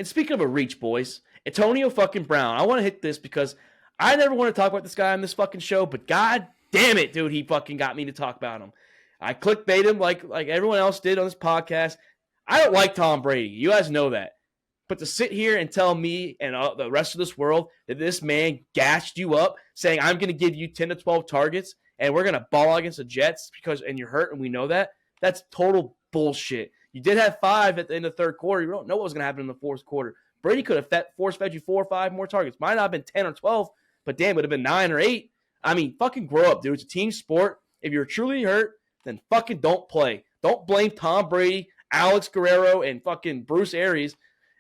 And speaking of a reach, boys, Antonio fucking Brown. I want to hit this because I never want to talk about this guy on this fucking show, but god damn it, dude, he fucking got me to talk about him. I clickbait him like everyone else did on this podcast. I don't like Tom Brady. You guys know that. But to sit here and tell me and the rest of this world that this man gassed you up saying, I'm going to give you 10 to 12 targets and we're going to ball against the Jets and you're hurt and we know that, that's total bullshit. You did have 5 at the end of the third quarter. You don't know what was going to happen in the fourth quarter. Brady could have force-fed you 4 or 5 more targets. Might not have been 10 or 12, but damn, it would have been 9 or 8. I mean, fucking grow up, dude. It's a team sport. If you're truly hurt, then fucking don't play. Don't blame Tom Brady, Alex Guerrero, and fucking Bruce Arians,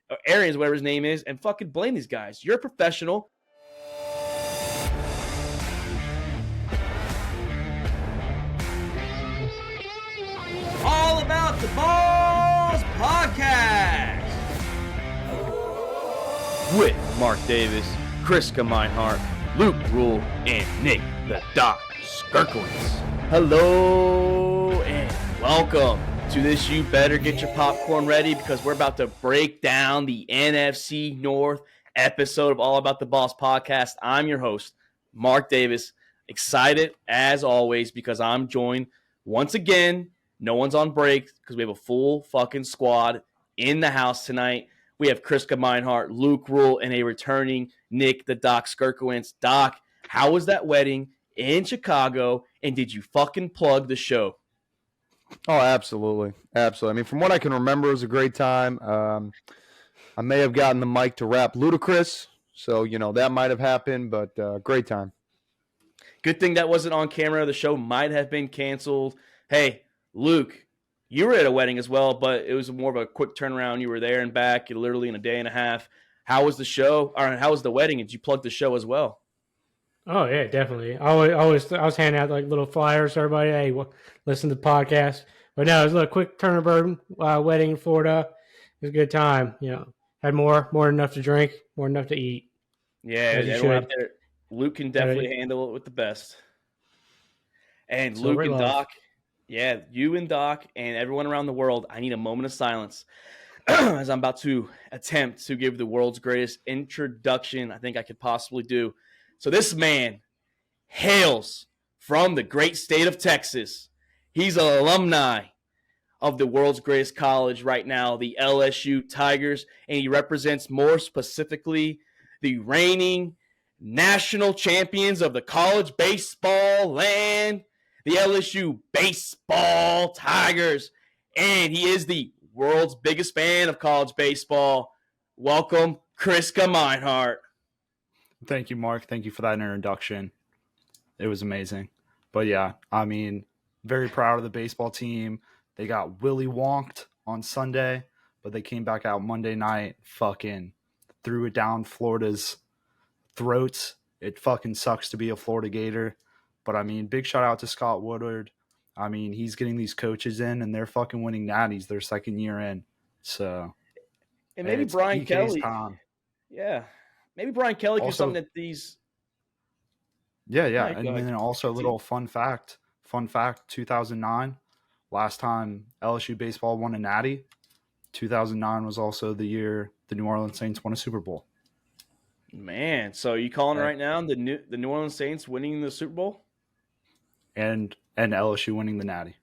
whatever his name is, and fucking blame these guys. You're a professional. All about the Balls Podcast with Mark Davis, Chris Meinhardt, Luke Rule, and Nick the Doc Skirkowitz. Hello and welcome to this. You better get your popcorn ready because we're about to break down the NFC North episode of All About the Balls Podcast. I'm your host, Mark Davis. Excited as always because I'm joined once again. No one's on break because we have a full fucking squad in the house tonight. We have Chris Meinhardt, Luke Rule, and a returning Nick the Doc Skirkowitz. Doc, how was that wedding in Chicago, and did you fucking plug the show? Oh, absolutely. Absolutely. I mean, from what I can remember, it was a great time. I may have gotten the mic to rap Ludacris, so, that might have happened, but great time. Good thing that wasn't on camera. The show might have been canceled. Hey, Luke, you were at a wedding as well, but it was more of a quick turnaround. You were there and back literally in a day and a half. How was the show? Or how was the wedding? Did you plug the show as well? Oh, yeah, definitely. I was handing out like little flyers to everybody. Hey, listen to the podcast. But no, it was a little quick turnaround wedding in Florida. It was a good time. Had more than enough to drink, more than enough to eat. Yeah, everyone out there, Luke can definitely handle it with the best. And so Luke and Doc, yeah, you and Doc and everyone around the world, I need a moment of silence as I'm about to attempt to give the world's greatest introduction I think I could possibly do. So this man hails from the great state of Texas. He's an alumni of the world's greatest college right now, the LSU Tigers, and he represents more specifically the reigning national champions of the college baseball land, the LSU Baseball Tigers, and he is the world's biggest fan of college baseball. Welcome, Chris Meinhardt. Thank you, Mark. Thank you for that introduction. It was amazing. But yeah, I mean, very proud of the baseball team. They got Willy wonked on Sunday, but they came back out Monday night, fucking threw it down Florida's throats. It fucking sucks to be a Florida Gator. But I mean, big shout out to Scott Woodward. I mean, he's getting these coaches in and they're fucking winning natties their second year in. So, and maybe Brian Kelly. Time. Yeah. Maybe Brian Kelly can something that these. Yeah. And then also a little fun fact, 2009, last time LSU baseball won a natty. 2009 was also the year the New Orleans Saints won a Super Bowl. Man, so you calling right now the New Orleans Saints winning the Super Bowl? And LSU winning the natty.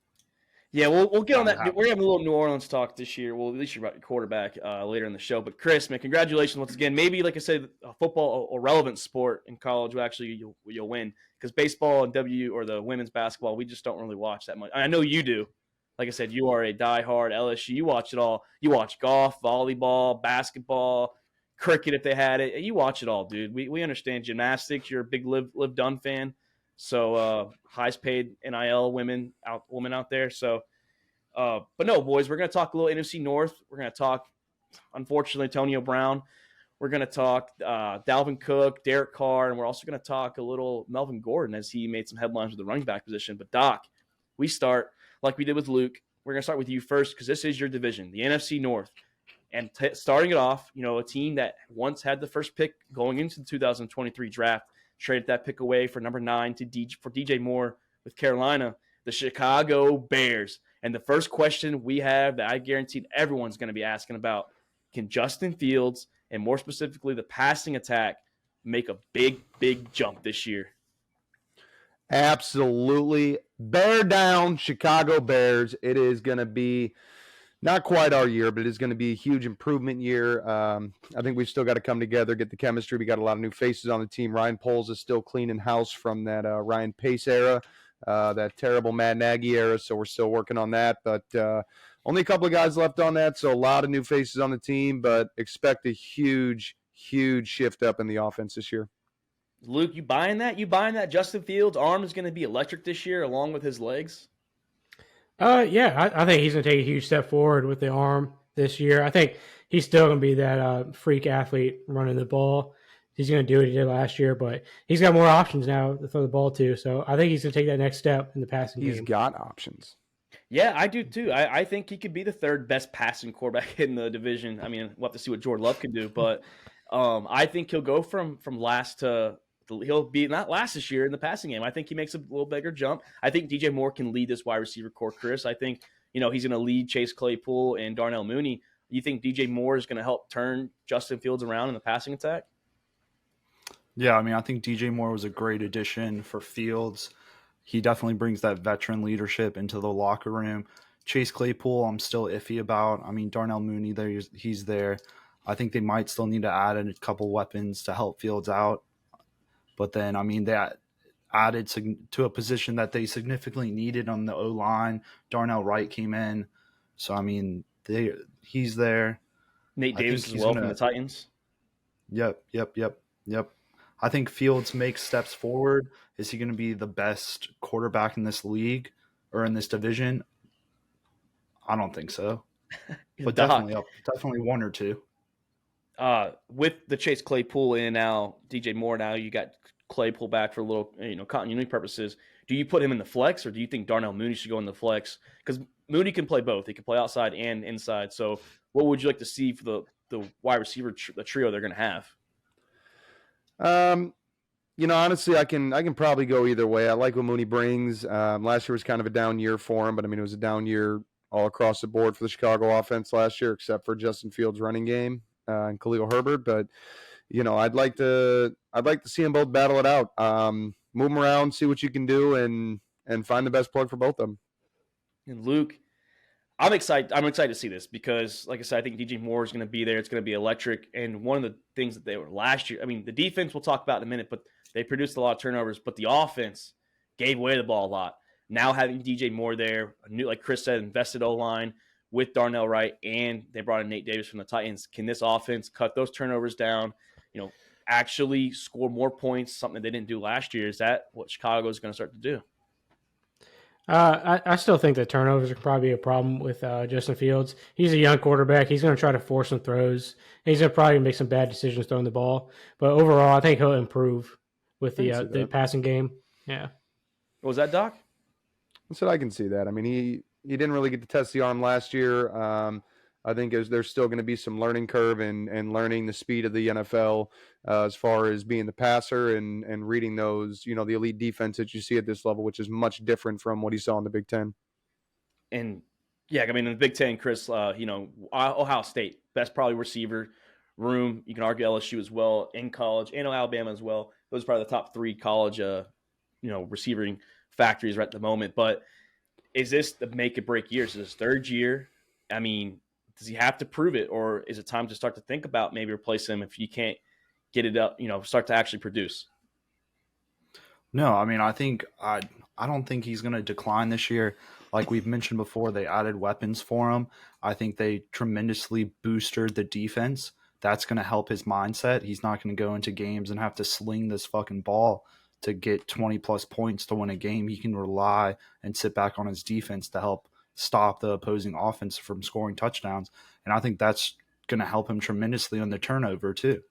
Yeah, we'll get on that. We're having a little New Orleans talk this year. Well, at least you're about your quarterback later in the show. But Chris, man, congratulations once again. Maybe, like I said, a football, a relevant sport in college, will actually you'll win because baseball and the women's basketball, we just don't really watch that much. I know you do. Like I said, you are a diehard LSU. You watch it all. You watch golf, volleyball, basketball, cricket if they had it. You watch it all, dude. We understand gymnastics. You're a big Liv Dunn fan. So highest paid NIL woman out there. So, but no, boys, we're going to talk a little NFC North. We're going to talk, unfortunately, Antonio Brown. We're going to talk Dalvin Cook, Derek Carr, and we're also going to talk a little Melvin Gordon as he made some headlines with the running back position. But Doc, we start like we did with Luke. We're going to start with you first because this is your division, the NFC North. And starting it off, a team that once had the first pick going into the 2023 draft, traded that pick away for number 9 for DJ Moore with Carolina, the Chicago Bears. And the first question we have that I guaranteed everyone's going to be asking about, can Justin Fields, and more specifically the passing attack, make a big, big jump this year? Absolutely. Bear down, Chicago Bears. It is going to be not quite our year, but it is going to be a huge improvement year. I think we've still got to come together, get the chemistry. We got a lot of new faces on the team. Ryan Poles is still cleaning house from that Ryan Pace era, that terrible Matt Nagy era, so we're still working on that. But only a couple of guys left on that, so a lot of new faces on the team, but expect a huge, huge shift up in the offense this year. Luke, you buying that? You buying that Justin Fields' arm is going to be electric this year along with his legs? Yeah, I think he's going to take a huge step forward with the arm this year. I think he's still going to be that freak athlete running the ball. He's going to do what he did last year, but he's got more options now to throw the ball to. So I think he's going to take that next step in the passing game. He's got options. Yeah, I do too. I think he could be the third best passing quarterback in the division. I mean, we'll have to see what Jordan Love can do, but I think he'll go from last to he'll be not last this year in the passing game. I think he makes a little bigger jump. I think DJ Moore can lead this wide receiver core, Chris. I think, he's going to lead Chase Claypool and Darnell Mooney. You think DJ Moore is going to help turn Justin Fields around in the passing attack? Yeah, I mean, I think DJ Moore was a great addition for Fields. He definitely brings that veteran leadership into the locker room. Chase Claypool, I'm still iffy about. I mean, Darnell Mooney, he's there. I think they might still need to add a couple weapons to help Fields out. But then, I mean, they added to a position that they significantly needed on the O-line. Darnell Wright came in. So, I mean, he's there. Nate Davis as well from the Titans. Yep. I think Fields makes steps forward. Is he going to be the best quarterback in this league or in this division? I don't think so. But definitely one or two. With the Chase Claypool in and now, DJ Moore now, you got Claypool back for a little, continuity purposes. Do you put him in the flex, or do you think Darnell Mooney should go in the flex? Because Mooney can play both. He can play outside and inside. So what would you like to see for the wide receiver, the trio they're going to have? Honestly, I can probably go either way. I like what Mooney brings. Last year was kind of a down year for him, but I mean, it was a down year all across the board for the Chicago offense last year, except for Justin Fields' running game and Khalil Herbert. But I'd like to see them both battle it out. Move them around, see what you can do, and find the best plug for both of them. And Luke, I'm excited to see this because, like I said, I think DJ Moore is going to be there. It's going to be electric. And one of the things that they were last year, I mean, the defense we'll talk about in a minute, but they produced a lot of turnovers. But the offense gave away the ball a lot. Now having DJ Moore there, like Chris said, invested O-line with Darnell Wright, and they brought in Nate Davis from the Titans. Can this offense cut those turnovers down? Actually score more points, something they didn't do last year. Is that what Chicago is going to start to do? I still think that turnovers are probably a problem with Justin Fields. He's a young quarterback. He's going to try to force some throws. He's going to probably make some bad decisions throwing the ball. But overall, I think he'll improve with the passing game. Yeah. What was that, Doc? I said I can see that. I mean, he didn't really get to test the arm last year. I think there's still going to be some learning curve and learning the speed of the NFL as far as being the passer and reading those, the elite defense that you see at this level, which is much different from what he saw in the Big Ten. And, yeah, I mean, in the Big Ten, Chris, Ohio State, best probably receiver room. You can argue LSU as well in college, and Alabama as well. Those are probably the top three college, receiving factories right at the moment. But is this the make or break year? Is this third year? I mean, does he have to prove it, or is it time to start to think about maybe replacing him if you can't get it up, start to actually produce? No, I mean, I don't think he's going to decline this year. Like we've mentioned before, they added weapons for him. I think they tremendously boosted the defense. That's going to help his mindset. He's not going to go into games and have to sling this fucking ball to get 20-plus points to win a game. He can rely and sit back on his defense to help stop the opposing offense from scoring touchdowns. And I think that's going to help him tremendously on the turnover too.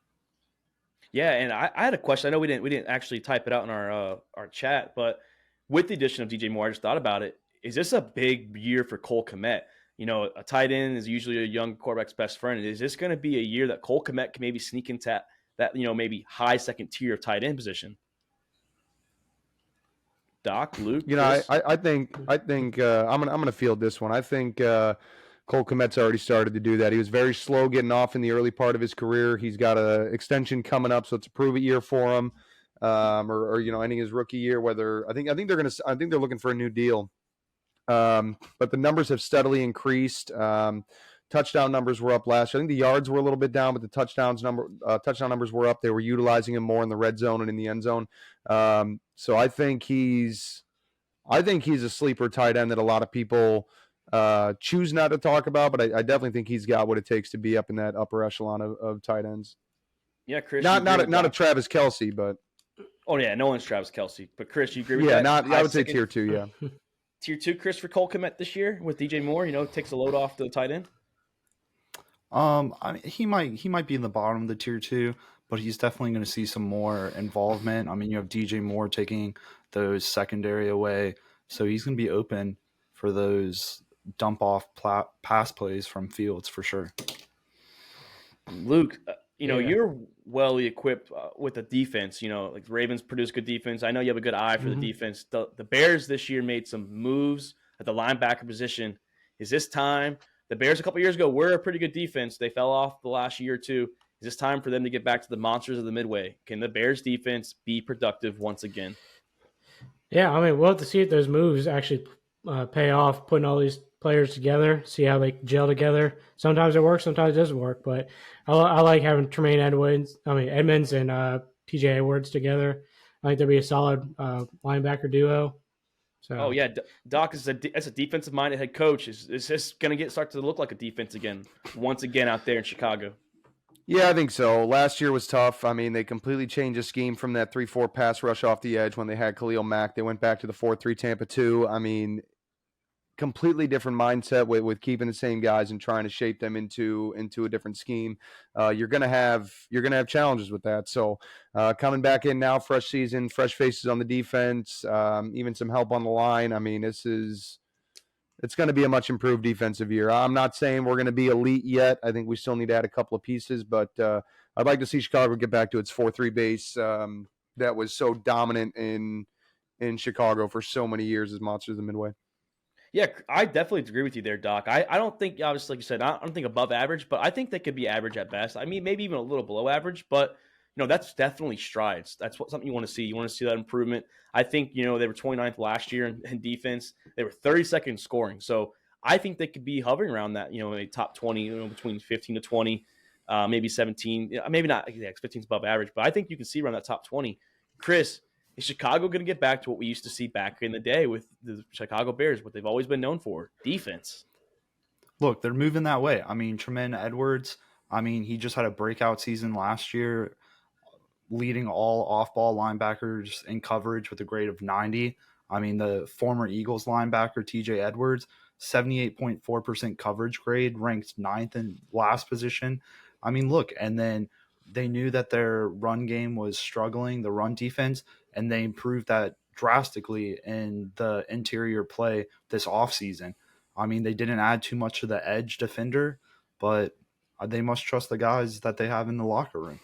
Yeah, and I had a question. I know we didn't actually type it out in our chat, but with the addition of DJ Moore, I just thought about it. Is this a big year for Cole Kmet? A tight end is usually a young quarterback's best friend. Is this going to be a year that Cole Kmet can maybe sneak into that maybe high second tier tight end position? Doc, Luke, I think I'm gonna field this one. I think Cole Kmet's already started to do that. He was very slow getting off in the early part of his career. He's got an extension coming up, so it's a prove-it year for him, or ending his rookie year. I think they're looking for a new deal. But the numbers have steadily increased. Touchdown numbers were up last year. I think the yards were a little bit down, but the touchdown numbers were up. They were utilizing him more in the red zone and in the end zone. So I think he's a sleeper tight end that a lot of people choose not to talk about, but I definitely think he's got what it takes to be up in that upper echelon of tight ends. Yeah, Chris. Not a Travis Kelce, but oh yeah, no one's Travis Kelce. But Chris, you agree with that? Yeah, I would say tier 2. Yeah, tier 2, Chris, for Cole Kmet this year with DJ Moore. Takes a load off the tight end. He might be in the bottom of the tier 2, but he's definitely going to see some more involvement. I mean, you have DJ Moore taking those secondary away, so he's going to be open for those dump off pass plays from Fields for sure. Luke, you're well equipped with the defense. Like the Ravens produce good defense. I know you have a good eye for the defense. The Bears this year made some moves at the linebacker position. Is this time? The Bears a couple years ago were a pretty good defense. They fell off the last year or two. Is this time for them to get back to the monsters of the Midway? Can the Bears defense be productive once again? Yeah, I mean, we'll have to see if those moves actually pay off, putting all these players together, see how they gel together. Sometimes it works, sometimes it doesn't work. But I like having Edmonds and TJ Edwards together. I think they'll be a solid linebacker duo. So. Oh yeah, Doc is as a defensive-minded head coach. Is this going to start to look like a defense again, once again out there in Chicago? Yeah, I think so. Last year was tough. I mean, they completely changed the scheme from that 3-4 pass rush off the edge when they had Khalil Mack. They went back to the 4-3 Tampa 2. I mean, completely different mindset with keeping the same guys and trying to shape them into a different scheme. You're gonna have challenges with that. So coming back in now, fresh season, fresh faces on the defense, even some help on the line. I mean, it's going to be a much improved defensive year. I'm not saying we're going to be elite yet. I think we still need to add a couple of pieces, but I'd like to see Chicago get back to its 4-3 base that was so dominant in Chicago for so many years as Monsters of the Midway. Yeah, I definitely agree with you there, Doc. I don't think, obviously, like you said, I don't think above average, but I think they could be average at best. I mean, maybe even a little below average, but that's definitely strides. That's something you want to see. You want to see that improvement. I think, they were 29th last year in defense. They were 32nd in scoring. So I think they could be hovering around that, a top 20, between 15 to 20, maybe 17. Maybe not, 15 is above average, but I think you can see around that top 20. Chris, is Chicago going to get back to what we used to see back in the day with the Chicago Bears, what they've always been known for, defense? Look, they're moving that way. I mean, Tremaine Edwards, he just had a breakout season last year, leading all off-ball linebackers in coverage with a grade of 90. I mean, the former Eagles linebacker, TJ Edwards, 78.4% coverage grade, ranked 9th in last position. I mean, look, and then they knew that their run game was struggling, the run defense, and they improved that drastically in the interior play this offseason. I mean, they didn't add too much to the edge defender, but they must trust the guys that they have in the locker room.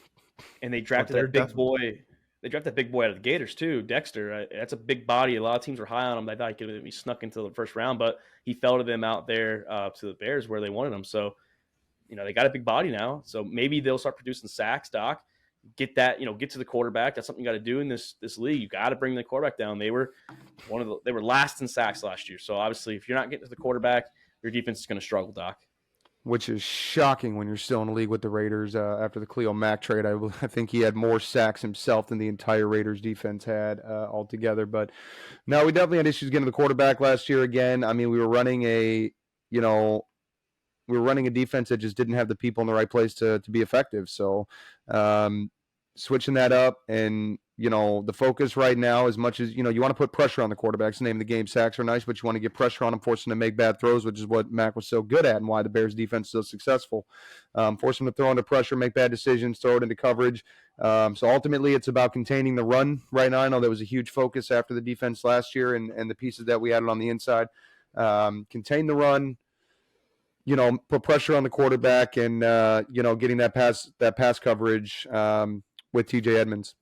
And they drafted that big boy. They drafted that big boy out of the Gators too, Dexter. That's a big body. A lot of teams were high on him. They thought he could be snuck into the first round, but he fell to them out there to the Bears where they wanted him. So, they got a big body now. So maybe they'll start producing sacks, Doc. Get that, get to the quarterback. That's something you got to do in this league. You got to bring the quarterback down. They were last in sacks last year. So obviously, if you're not getting to the quarterback, your defense is going to struggle, Doc. Which is shocking when you're still in the league with the Raiders after the Khalil Mack trade. I think he had more sacks himself than the entire Raiders defense had altogether. But no, we definitely had issues getting the quarterback last year again. I mean, we were running a defense that just didn't have the people in the right place to be effective. So switching that up and, the focus right now, as much as, you want to put pressure on the quarterbacks. The name of the game, sacks are nice, but you want to get pressure on them, force them to make bad throws, which is what Mac was so good at and why the Bears defense is so successful. Force them to throw under pressure, make bad decisions, throw it into coverage. So ultimately it's about containing the run right now. I know that was a huge focus after the defense last year and the pieces that we added on the inside. Contain the run, put pressure on the quarterback and, getting that pass coverage with TJ Edmonds.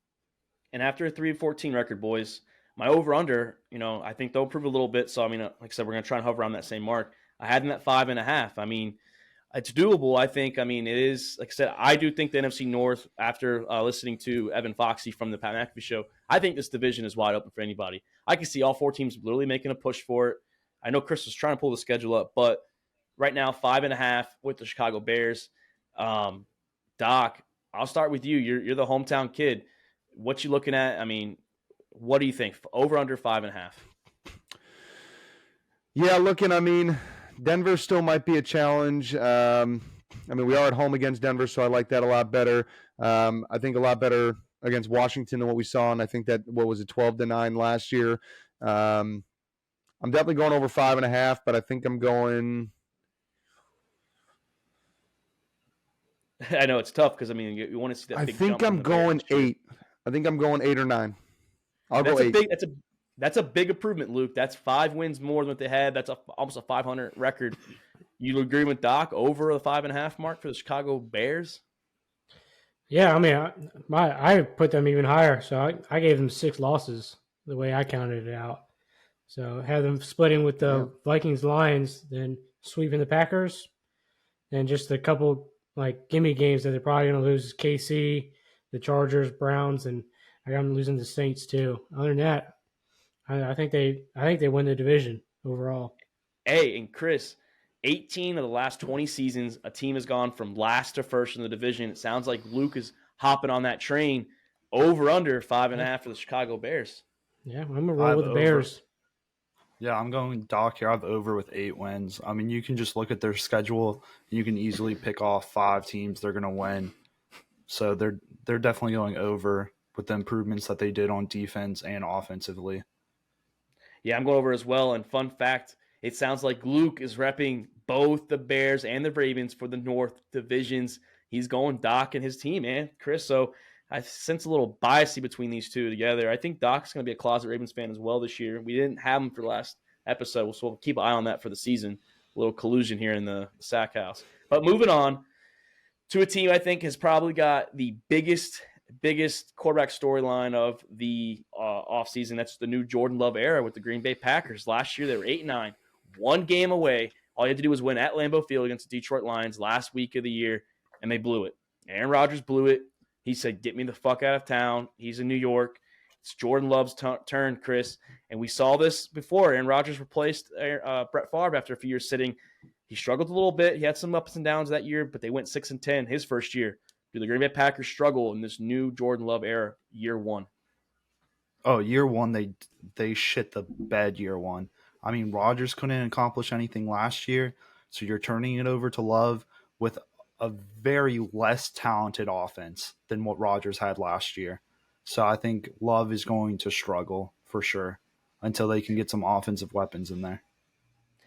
And after a 3-14 record, boys, my over-under, I think they'll improve a little bit. So, like I said, we're going to try and hover around that same mark. I had them at 5.5. I mean, it's doable, I think. I mean, it is, like I said, I do think the NFC North, after listening to Evan Foxy from the Pat McAfee show, I think this division is wide open for anybody. I can see all 4 teams literally making a push for it. I know Chris was trying to pull the schedule up, but right now, 5.5 with the Chicago Bears. Doc, I'll start with you. You're the hometown kid. What you looking at? I mean, what do you think? Over, under 5.5? Yeah, I mean, Denver still might be a challenge. I mean, we are at home against Denver, so I like that a lot better. I think a lot better against Washington than what we saw, and I think that, 12-9 last year. I'm definitely going over 5.5, but I think I'm going. I know it's tough because, I mean, you want to see that big jump. I think I'm going 8. I think I'm going 8 or 9. I'll go 8. That's a big improvement, Luke. That's 5 wins more than what they had. That's almost a 500 record. You agree with Doc, over the 5.5 mark for the Chicago Bears? Yeah, I mean, I put them even higher. So I gave them 6 losses the way I counted it out. So have them splitting with the Vikings, Lions, then sweeping the Packers, and just a couple like gimme games that they're probably going to lose: KC, the Chargers, Browns, and I got them losing the Saints too. Other than that, I think they win the division overall. Hey, and Chris, 18 of the last 20 seasons, a team has gone from last to first in the division. It sounds like Luke is hopping on that train. Over, under 5.5 for the Chicago Bears. Yeah, I'm going to roll with the Bears. Yeah, I'm going Doc here. I have over with 8 wins. I mean, you can just look at their schedule. And you can easily pick off 5 teams they're going to win. So they're definitely going over with the improvements that they did on defense and offensively. Yeah, I'm going over as well. And fun fact, it sounds like Luke is repping both the Bears and the Ravens for the North divisions. He's going Doc and his team, man, Chris. So I sense a little biasy between these two together. I think Doc's going to be a closet Ravens fan as well this year. We didn't have him for the last episode, so we'll keep an eye on that for the season. A little collusion here in the sack house. But moving on to a team I think has probably got the biggest quarterback storyline of the offseason. That's the new Jordan Love era with the Green Bay Packers. Last year they were 8-9, 1 game away. All you had to do was win at Lambeau Field against the Detroit Lions last week of the year, and they blew it. Aaron Rodgers blew it. He said, "Get me the fuck out of town." He's in New York. It's Jordan Love's turn, Chris. And we saw this before. Aaron Rodgers replaced Brett Favre after a few years sitting. He struggled a little bit. He had some ups and downs that year, but they went 6-10 his first year. Do the Green Bay Packers struggle in this new Jordan Love era, year 1? Oh, year 1, they shit the bed year 1. I mean, Rodgers couldn't accomplish anything last year, so you're turning it over to Love with a very less talented offense than what Rodgers had last year. So I think Love is going to struggle for sure until they can get some offensive weapons in there.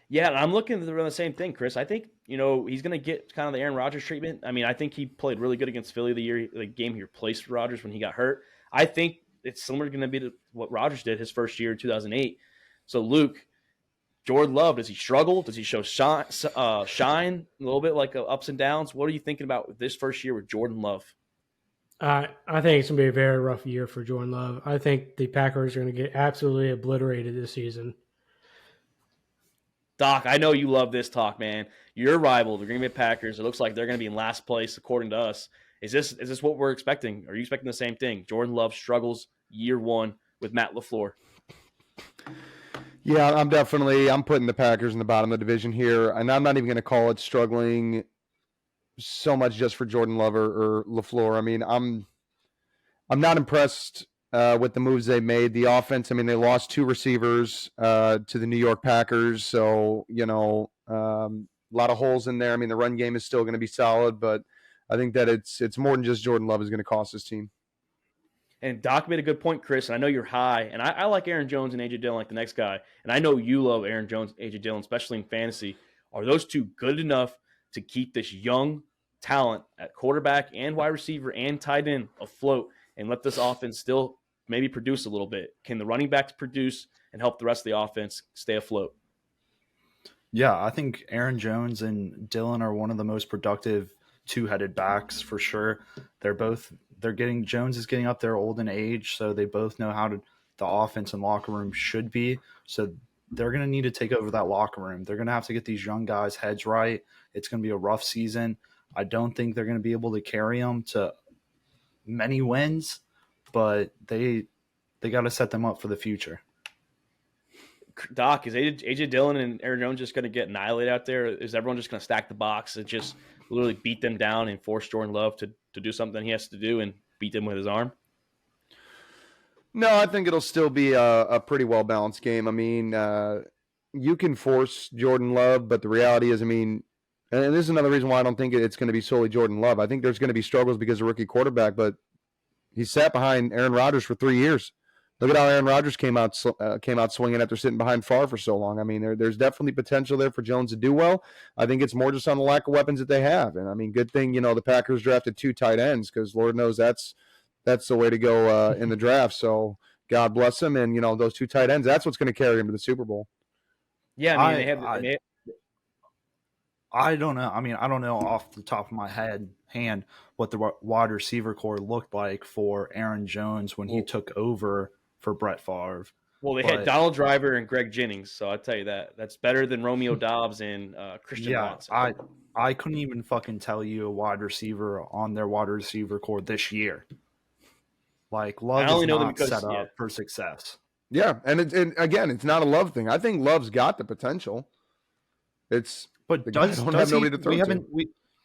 Yeah, and I'm looking at the same thing, Chris. I think, he's going to get kind of the Aaron Rodgers treatment. I mean, I think he played really good against Philly the game he replaced Rodgers when he got hurt. I think it's similar going to be to what Rodgers did his first year in 2008. So, Luke, Jordan Love, does he struggle? Does he show shine a little bit, like ups and downs? What are you thinking about this first year with Jordan Love? I think it's going to be a very rough year for Jordan Love. I think the Packers are going to get absolutely obliterated this season. Doc, I know you love this talk, man. Your rival, the Green Bay Packers, it looks like they're going to be in last place according to us. Is this what we're expecting? Are you expecting the same thing? Jordan Love struggles year 1 with Matt LaFleur. Yeah, I'm putting the Packers in the bottom of the division here, and I'm not even going to call it struggling so much just for Jordan Love or LaFleur. I mean, I'm not impressed with the moves they made. The offense, I mean, they lost 2 receivers to the New York Packers, so a lot of holes in there. I mean, the run game is still going to be solid, but I think that it's more than just Jordan Love is going to cost his team. And Doc made a good point, Chris, and I know you're high, and I like Aaron Jones and A.J. Dillon like the next guy, and I know you love Aaron Jones, A.J. Dillon, especially in fantasy. Are those 2 good enough to keep this young talent at quarterback and wide receiver and tight end afloat and let this offense still maybe produce a little bit? Can the running backs produce and help the rest of the offense stay afloat? Yeah, I think Aaron Jones and Dillon are one of the most productive 2-headed backs for sure. Jones is getting up there old in age, so they both know how the offense and locker room should be. So they're going to need to take over that locker room. They're going to have to get these young guys' heads right. It's going to be a rough season. I don't think they're going to be able to carry them to many wins, but they got to set them up for the future. Doc, is AJ Dillon and Aaron Jones just going to get annihilated out there? Is everyone just going to stack the box and just literally beat them down and force Jordan Love to do something he has to do and beat them with his arm? No, I think it'll still be a pretty well-balanced game. I mean, you can force Jordan Love, but the reality is, I mean, and this is another reason why I don't think it's going to be solely Jordan Love. I think there's going to be struggles because of rookie quarterback, but he sat behind Aaron Rodgers for 3 years. Look at how Aaron Rodgers came out swinging after sitting behind Favre for so long. I mean, there's definitely potential there for Jones to do well. I think it's more just on the lack of weapons that they have. And, I mean, good thing, the Packers drafted 2 tight ends because Lord knows that's the way to go in the draft. So God bless them. And, those 2 tight ends, that's what's going to carry them to the Super Bowl. Yeah, I mean, I don't know. I mean, I don't know off the top of my hand what the wide receiver core looked like for Aaron Jones when he took over for Brett Favre. Well, they had Donald Driver and Greg Jennings, so I'll tell you that's better than Romeo Doubs and Christian Watson. I couldn't even fucking tell you a wide receiver on their wide receiver core this year. Like, Love is not set up for success. Yeah, and again, it's not a Love thing. I think Love's got the potential. But does he? Nobody to throw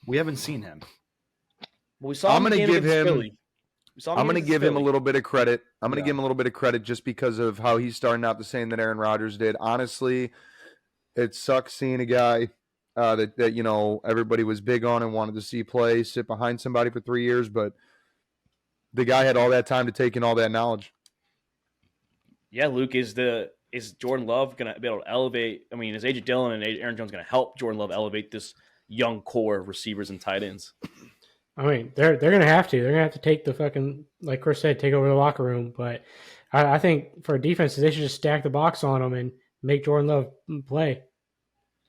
we haven't seen him. Well, we saw him against Philly. I'm going to give him a little bit of credit. I'm going to give him a little bit of credit just because of how he's starting out the same that Aaron Rodgers did. Honestly, it sucks seeing a guy that everybody was big on and wanted to see play sit behind somebody for 3 years, but the guy had all that time to take in all that knowledge. Yeah, Luke, is Jordan Love going to be able to elevate? I mean, is AJ Dillon and Aaron Jones going to help Jordan Love elevate this young core of receivers and tight ends? I mean, they're going to have to. They're going to have to take the fucking, like Chris said, take over the locker room. But I think for defenses, they should just stack the box on them and make Jordan Love play.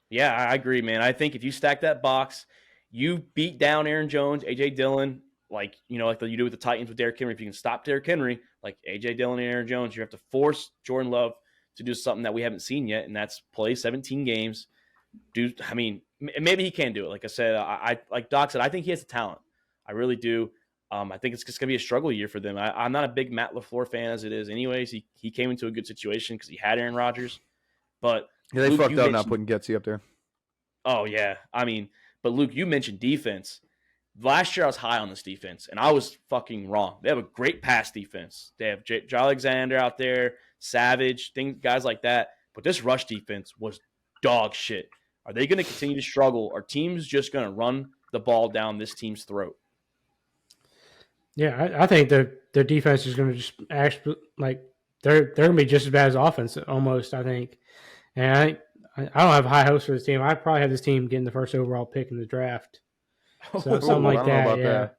Yeah, I agree, man. I think if you stack that box, you beat down Aaron Jones, AJ Dillon, like you do with the Titans with Derrick Henry. If you can stop Derrick Henry, like AJ Dillon and Aaron Jones, you have to force Jordan Love to do something that we haven't seen yet, and that's play 17 games. I mean, maybe he can do it. Like I said, like Doc said, I think he has the talent. I really do. I think it's just going to be a struggle year for them. I'm not a big Matt LaFleur fan as it is anyways. He came into a good situation because he had Aaron Rodgers. But yeah, they fucked up not putting Getsy up there. Oh, yeah. I mean, but Luke, you mentioned defense. Last year I was high on this defense, and I was fucking wrong. They have a great pass defense. They have J. Alexander out there, Savage, guys like that. But this rush defense was dog shit. Are they going to continue to struggle? Are teams just going to run the ball down this team's throat? Yeah, I think their defense is going to just actually they're going to be just as bad as offense almost. I think, and I don't have high hopes for this team. I probably have this team getting the first overall pick in the draft. So something like that.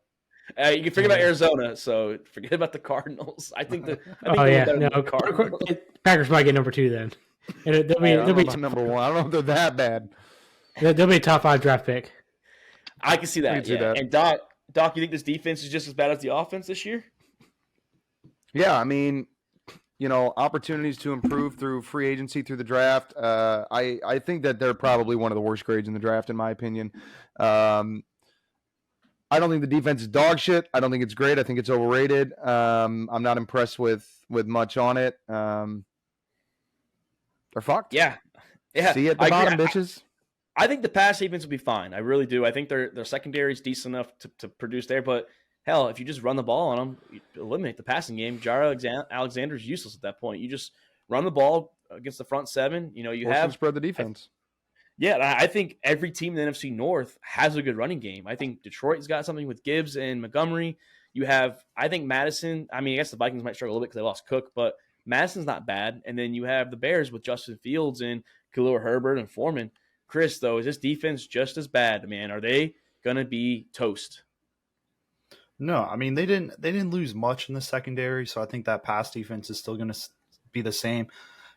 Yeah. You can forget about Arizona, so forget about the Cardinals. I think Packers might get number 2 then. And they'll be number 1. I don't know if they're that bad. They'll be a top 5 draft pick. I can see that. Yeah. And Doc, you think this defense is just as bad as the offense this year? Yeah, I mean, opportunities to improve through free agency, through the draft. I think that they're probably one of the worst grades in the draft, in my opinion. I don't think the defense is dog shit. I don't think it's great. I think it's overrated. I'm not impressed with much on it. They're fucked. Yeah. See you at the bottom, bitches. I think the pass defense will be fine. I really do. I think their secondary is decent enough to produce there. But, hell, if you just run the ball on them, you eliminate the passing game. Jaire Alexander is useless at that point. You just run the ball against the front 7. You have spread the defense. I think every team in the NFC North has a good running game. I think Detroit's got something with Gibbs and Montgomery. You have, I think, Madison. I mean, I guess the Vikings might struggle a little bit because they lost Cook, but Madison's not bad. And then you have the Bears with Justin Fields and Khalil Herbert and Foreman. Chris, though, is this defense just as bad, man? Are they going to be toast? No, I mean, they didn't lose much in the secondary, so I think that pass defense is still going to be the same.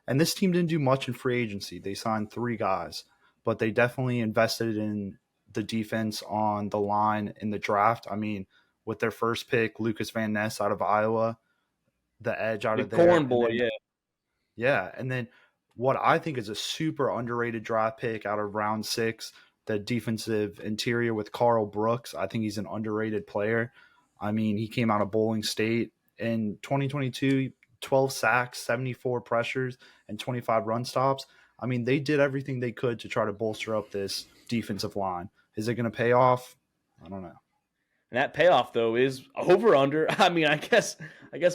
And this team didn't do much in free agency. They signed 3 guys, but they definitely invested in the defense on the line in the draft. I mean, with their first pick, Lucas Van Ness out of Iowa, the edge out of there. Corn boy, yeah. Yeah, and then what I think is a super underrated draft pick out of round 6, the defensive interior with Carl Brooks. I think he's an underrated player. I mean, he came out of Bowling State in 2022, 12 sacks, 74 pressures, and 25 run stops. I mean, they did everything they could to try to bolster up this defensive line. Is it going to pay off? I don't know. And that payoff though is over under. I mean, I guess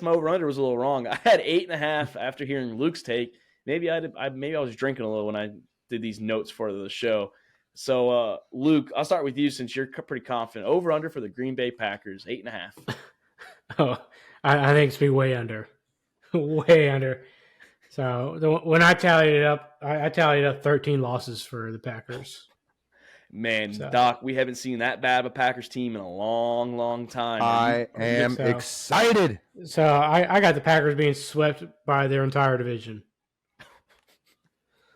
my over under was a little wrong. I had 8.5 after hearing Luke's take. Maybe I was drinking a little when I did these notes for the show. So Luke, I'll start with you since you're pretty confident. Over under for the Green Bay Packers, 8.5. Oh, I think it's be way under, way under. So when I tallied it up, I tallied up 13 losses for the Packers. Man, so. Doc, we haven't seen that bad of a Packers team in a long, long time. I am excited. So I got the Packers being swept by their entire division.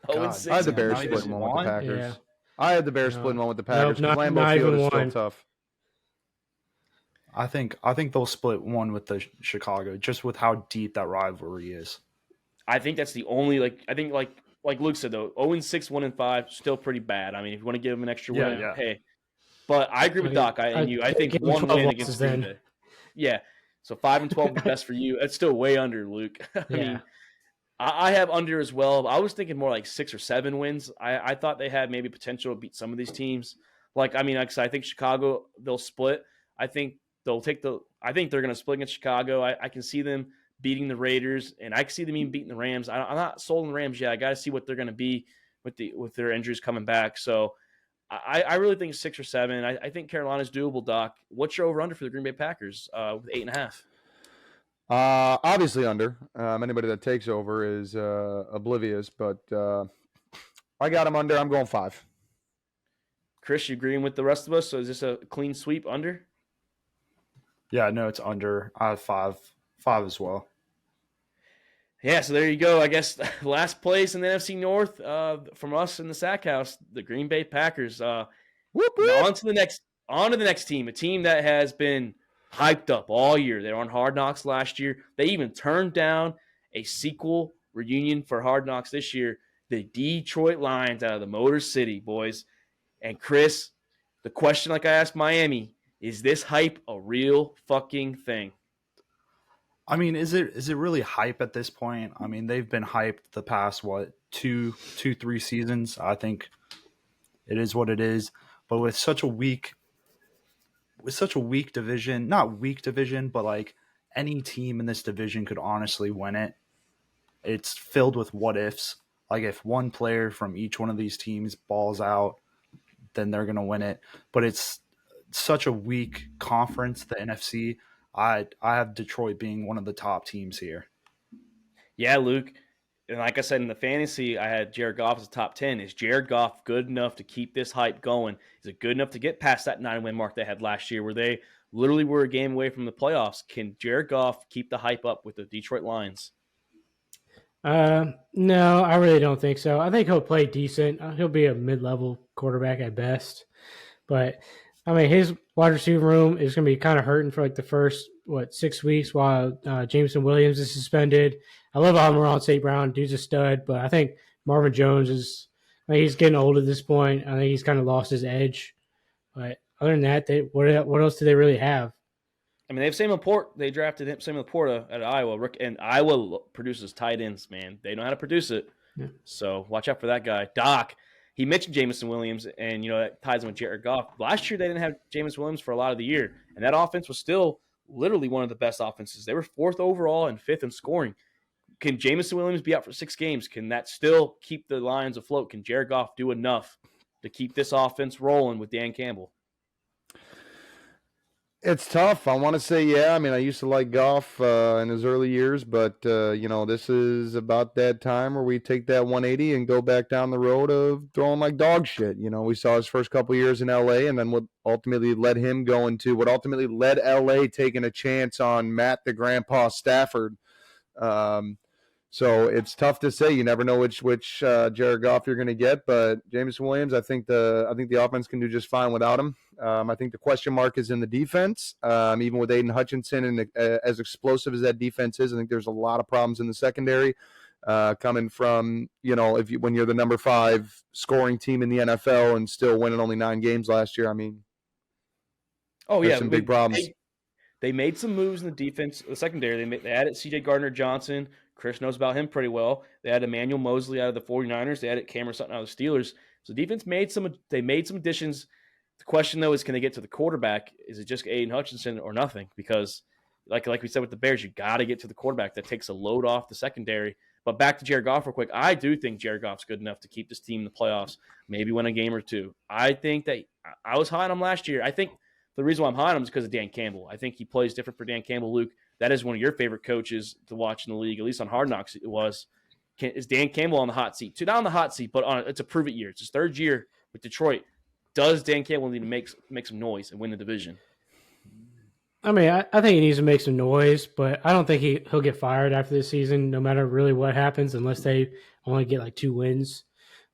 I had the Bears splitting one with the Packers. Yeah. I had the Bears splitting one with the Packers. Nope, Lambeau Field is still tough. I think they'll split one with the Chicago, just with how deep that rivalry is. I think that's the only like Luke said though, 0-6, 1-5, still pretty bad. I mean, if you want to give them an extra win, hey. But I agree with Doc and you. I think one win against Green Bay. Yeah. So 5-12 is best for you. That's still way under, Luke. I mean, I have under as well. I was thinking more like 6 or 7 wins. I thought they had maybe potential to beat some of these teams. I think Chicago, they'll split. I think they're going to split against Chicago. I can see them beating the Raiders, and I can see them even beating the Rams. I'm not sold on the Rams yet. I got to see what they're going to be with their injuries coming back. So I really think 6 or 7. I think Carolina's doable, Doc. What's your over-under for the Green Bay Packers with 8.5? Obviously under. Anybody that takes over is oblivious, but I got them under. I'm going 5. Chris, you agreeing with the rest of us? So is this a clean sweep under? Yeah, no, it's under. I have 5 as well. Yeah, so there you go. I guess last place in the NFC North from us in the Sack House, the Green Bay Packers. On to the next team, a team that has been hyped up all year. They were on Hard Knocks last year. They even turned down a sequel reunion for Hard Knocks this year. The Detroit Lions out of the Motor City, boys. And Chris, the question like I asked Miami, is this hype a real fucking thing? I mean, is it really hype at this point? I mean, they've been hyped the past, 2-3 seasons. I think it is what it is. But with such a weak division, not weak division, but like any team in this division could honestly win it. It's filled with what ifs. Like if one player from each one of these teams balls out, then they're going to win it. But it's such a weak conference, the NFC. I have Detroit being one of the top teams here. Yeah, Luke. And like I said, in the fantasy, I had Jared Goff as a top 10. Is Jared Goff good enough to keep this hype going? Is it good enough to get past that 9-win mark they had last year where they literally were a game away from the playoffs? Can Jared Goff keep the hype up with the Detroit Lions? No, I really don't think so. I think he'll play decent. He'll be a mid-level quarterback at best. But I mean, his wide receiver room is going to be kind of hurting for like the first, 6 weeks while Jameson Williams is suspended. I love Amon St. Brown. Dude's a stud, but I think Marvin Jones he's getting old at this point. I think he's kind of lost his edge. But other than that, what else do they really have? I mean, they have Sam Laporte. They drafted Sam Laporta at Iowa. And Iowa produces tight ends, man. They know how to produce it. Yeah. So watch out for that guy. Doc, he mentioned Jameson Williams, and, that ties him with Jared Goff. Last year, they didn't have Jameson Williams for a lot of the year, and that offense was still literally one of the best offenses. They were 4th overall and 5th in scoring. Can Jameson Williams be out for 6 games? Can that still keep the Lions afloat? Can Jared Goff do enough to keep this offense rolling with Dan Campbell? It's tough. I want to say, yeah. I mean, I used to like Goff in his early years, but, this is about that time where we take that 180 and go back down the road of throwing like dog shit. We saw his first couple years in L.A. and then what ultimately led him going to what ultimately led L.A. taking a chance on Matt the Grandpa Stafford. So it's tough to say. You never know which Jared Goff you're going to get, but Jameson Williams, I think the offense can do just fine without him. I think the question mark is in the defense. Even with Aiden Hutchinson and as explosive as that defense is, I think there's a lot of problems in the secondary. coming from, when you're the number 5 scoring team in the NFL and still winning only 9 games last year. I mean, there's some big problems. They made some moves in the defense, the secondary. They added C.J. Gardner-Johnson. Chris knows about him pretty well. They added Emmanuel Mosley out of the 49ers. They added Cameron Sutton out of the Steelers. So defense made some additions. The question, though, is can they get to the quarterback? Is it just Aiden Hutchinson or nothing? Because like we said with the Bears, you got to get to the quarterback. That takes a load off the secondary. But back to Jared Goff real quick. I do think Jared Goff's good enough to keep this team in the playoffs, maybe win a game or two. I think that I was high on him last year. I think the reason why I'm high on him is because of Dan Campbell. I think he plays different for Dan Campbell. Luke, that is one of your favorite coaches to watch in the league, at least on Hard Knocks it was. Is Dan Campbell on the hot seat? Not on the hot seat, but it's a prove-it year. It's his 3rd year with Detroit. Does Dan Campbell need to make some noise and win the division? I mean, I think he needs to make some noise, but I don't think he'll get fired after this season, no matter really what happens, unless they only get like 2 wins.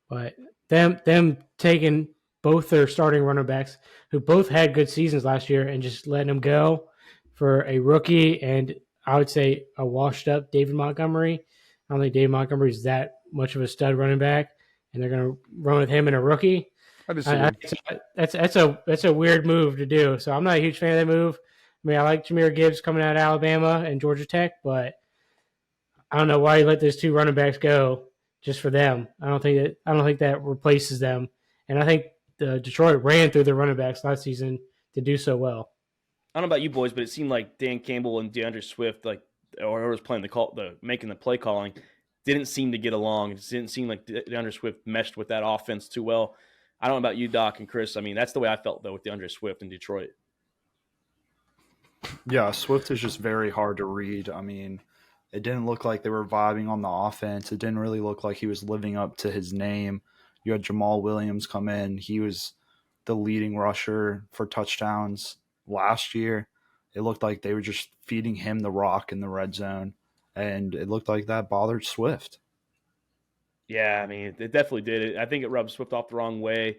But them taking both their starting running backs, who both had good seasons last year, and just letting them go for a rookie and I would say a washed-up David Montgomery. I don't think David Montgomery is that much of a stud running back, and they're going to run with him and a rookie. That's a weird move to do. So I'm not a huge fan of that move. I mean, I like Jahmyr Gibbs coming out of Alabama and Georgia Tech, but I don't know why you let those 2 running backs go just for them. I don't think that replaces them. And I think Detroit ran through the running backs last season to do so well. I don't know about you boys, but it seemed like Dan Campbell and DeAndre Swift, or whoever was playing making the play calling, didn't seem to get along. It didn't seem like DeAndre Swift meshed with that offense too well. I don't know about you, Doc and Chris. I mean, that's the way I felt though with DeAndre Swift in Detroit. Yeah, Swift is just very hard to read. I mean, it didn't look like they were vibing on the offense. It didn't really look like he was living up to his name. You had Jamal Williams come in. He was the leading rusher for touchdowns last year. It looked like they were just feeding him the rock in the red zone, and it looked like that bothered Swift. Yeah, I mean, it definitely did. I think it rubbed Swift off the wrong way.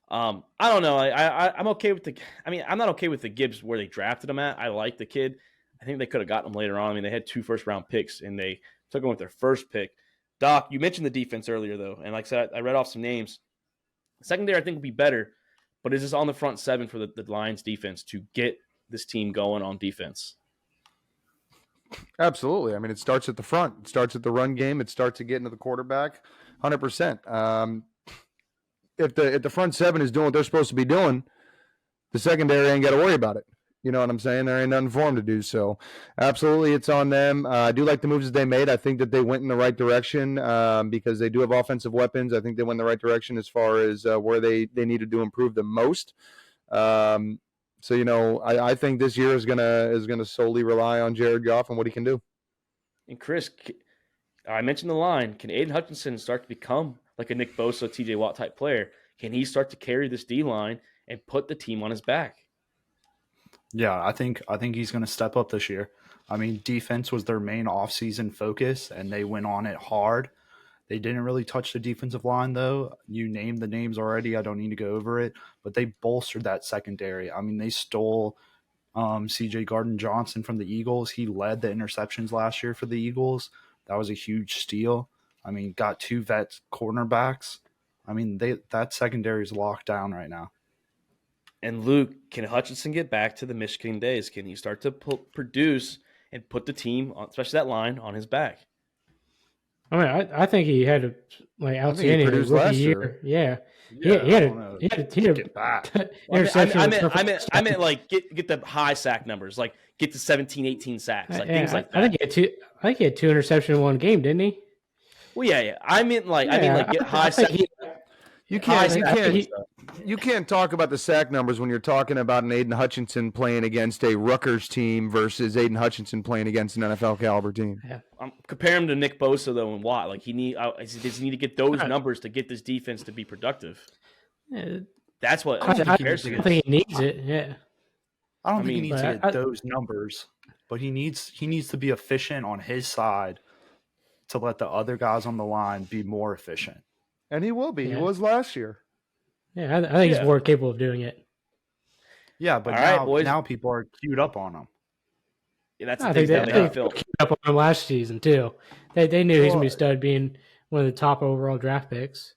I don't know. I'm okay with I'm not okay with the Gibbs where they drafted him at. I like the kid. I think they could have gotten him later on. I mean, they had 2 first-round picks, and they took him with their first pick. Doc, you mentioned the defense earlier, though, and like I said, I read off some names. The secondary, I think, will be better, but is this on the front 7 for the Lions defense to get this team going on defense? Absolutely. I mean, it starts at the front. It starts at the run game. It starts at getting to the quarterback, 100%. If the front 7 is doing what they're supposed to be doing, the secondary ain't got to worry about it. You know what I'm saying? There ain't nothing for them to do. So, absolutely, it's on them. I do like the moves that they made. I think that they went in the right direction because they do have offensive weapons. I think they went in the right direction as far as where they needed to improve the most. So, I think this year is gonna solely rely on Jared Goff and what he can do. And Chris, I mentioned the line. Can Aiden Hutchinson start to become like a Nick Bosa, T.J. Watt type player? Can he start to carry this D-line and put the team on his back? Yeah, I think he's going to step up this year. I mean, defense was their main offseason focus, and they went on it hard. They didn't really touch the defensive line, though. You named the names already. I don't need to go over it. But they bolstered that secondary. I mean, they stole C.J. Gardner-Johnson from the Eagles. He led the interceptions last year for the Eagles. That was a huge steal. I mean, got 2 vet cornerbacks. I mean, that secondary is locked down right now. And Luke, can Hutchinson get back to the Michigan days? Can he start to produce and put the team, especially that line, on his back? I mean, I think he had a outstanding rookie year. Yeah. He had get back. I meant like get the high sack numbers, like get to 17, 18 sacks, things like that. I think he had 2 interceptions in one game, didn't he? Well, yeah. I mean get high sack. You can't talk about the sack numbers when you're talking about an Aiden Hutchinson playing against a Rutgers team versus Aiden Hutchinson playing against an NFL caliber team. Yeah. Compare him to Nick Bosa though, and Watt. Like does he need to get those numbers to get this defense to be productive? That's what I think he needs it. Yeah. I don't think he needs to get those numbers, but he needs to be efficient on his side to let the other guys on the line be more efficient. And he will be. Yeah. He was last year. Yeah, I think he's more capable of doing it. Yeah, but now people are queued up on him. that's I the think thing they they felt. kept up on him last season too. They knew he's gonna be a Well, stud, being one of the top overall draft picks.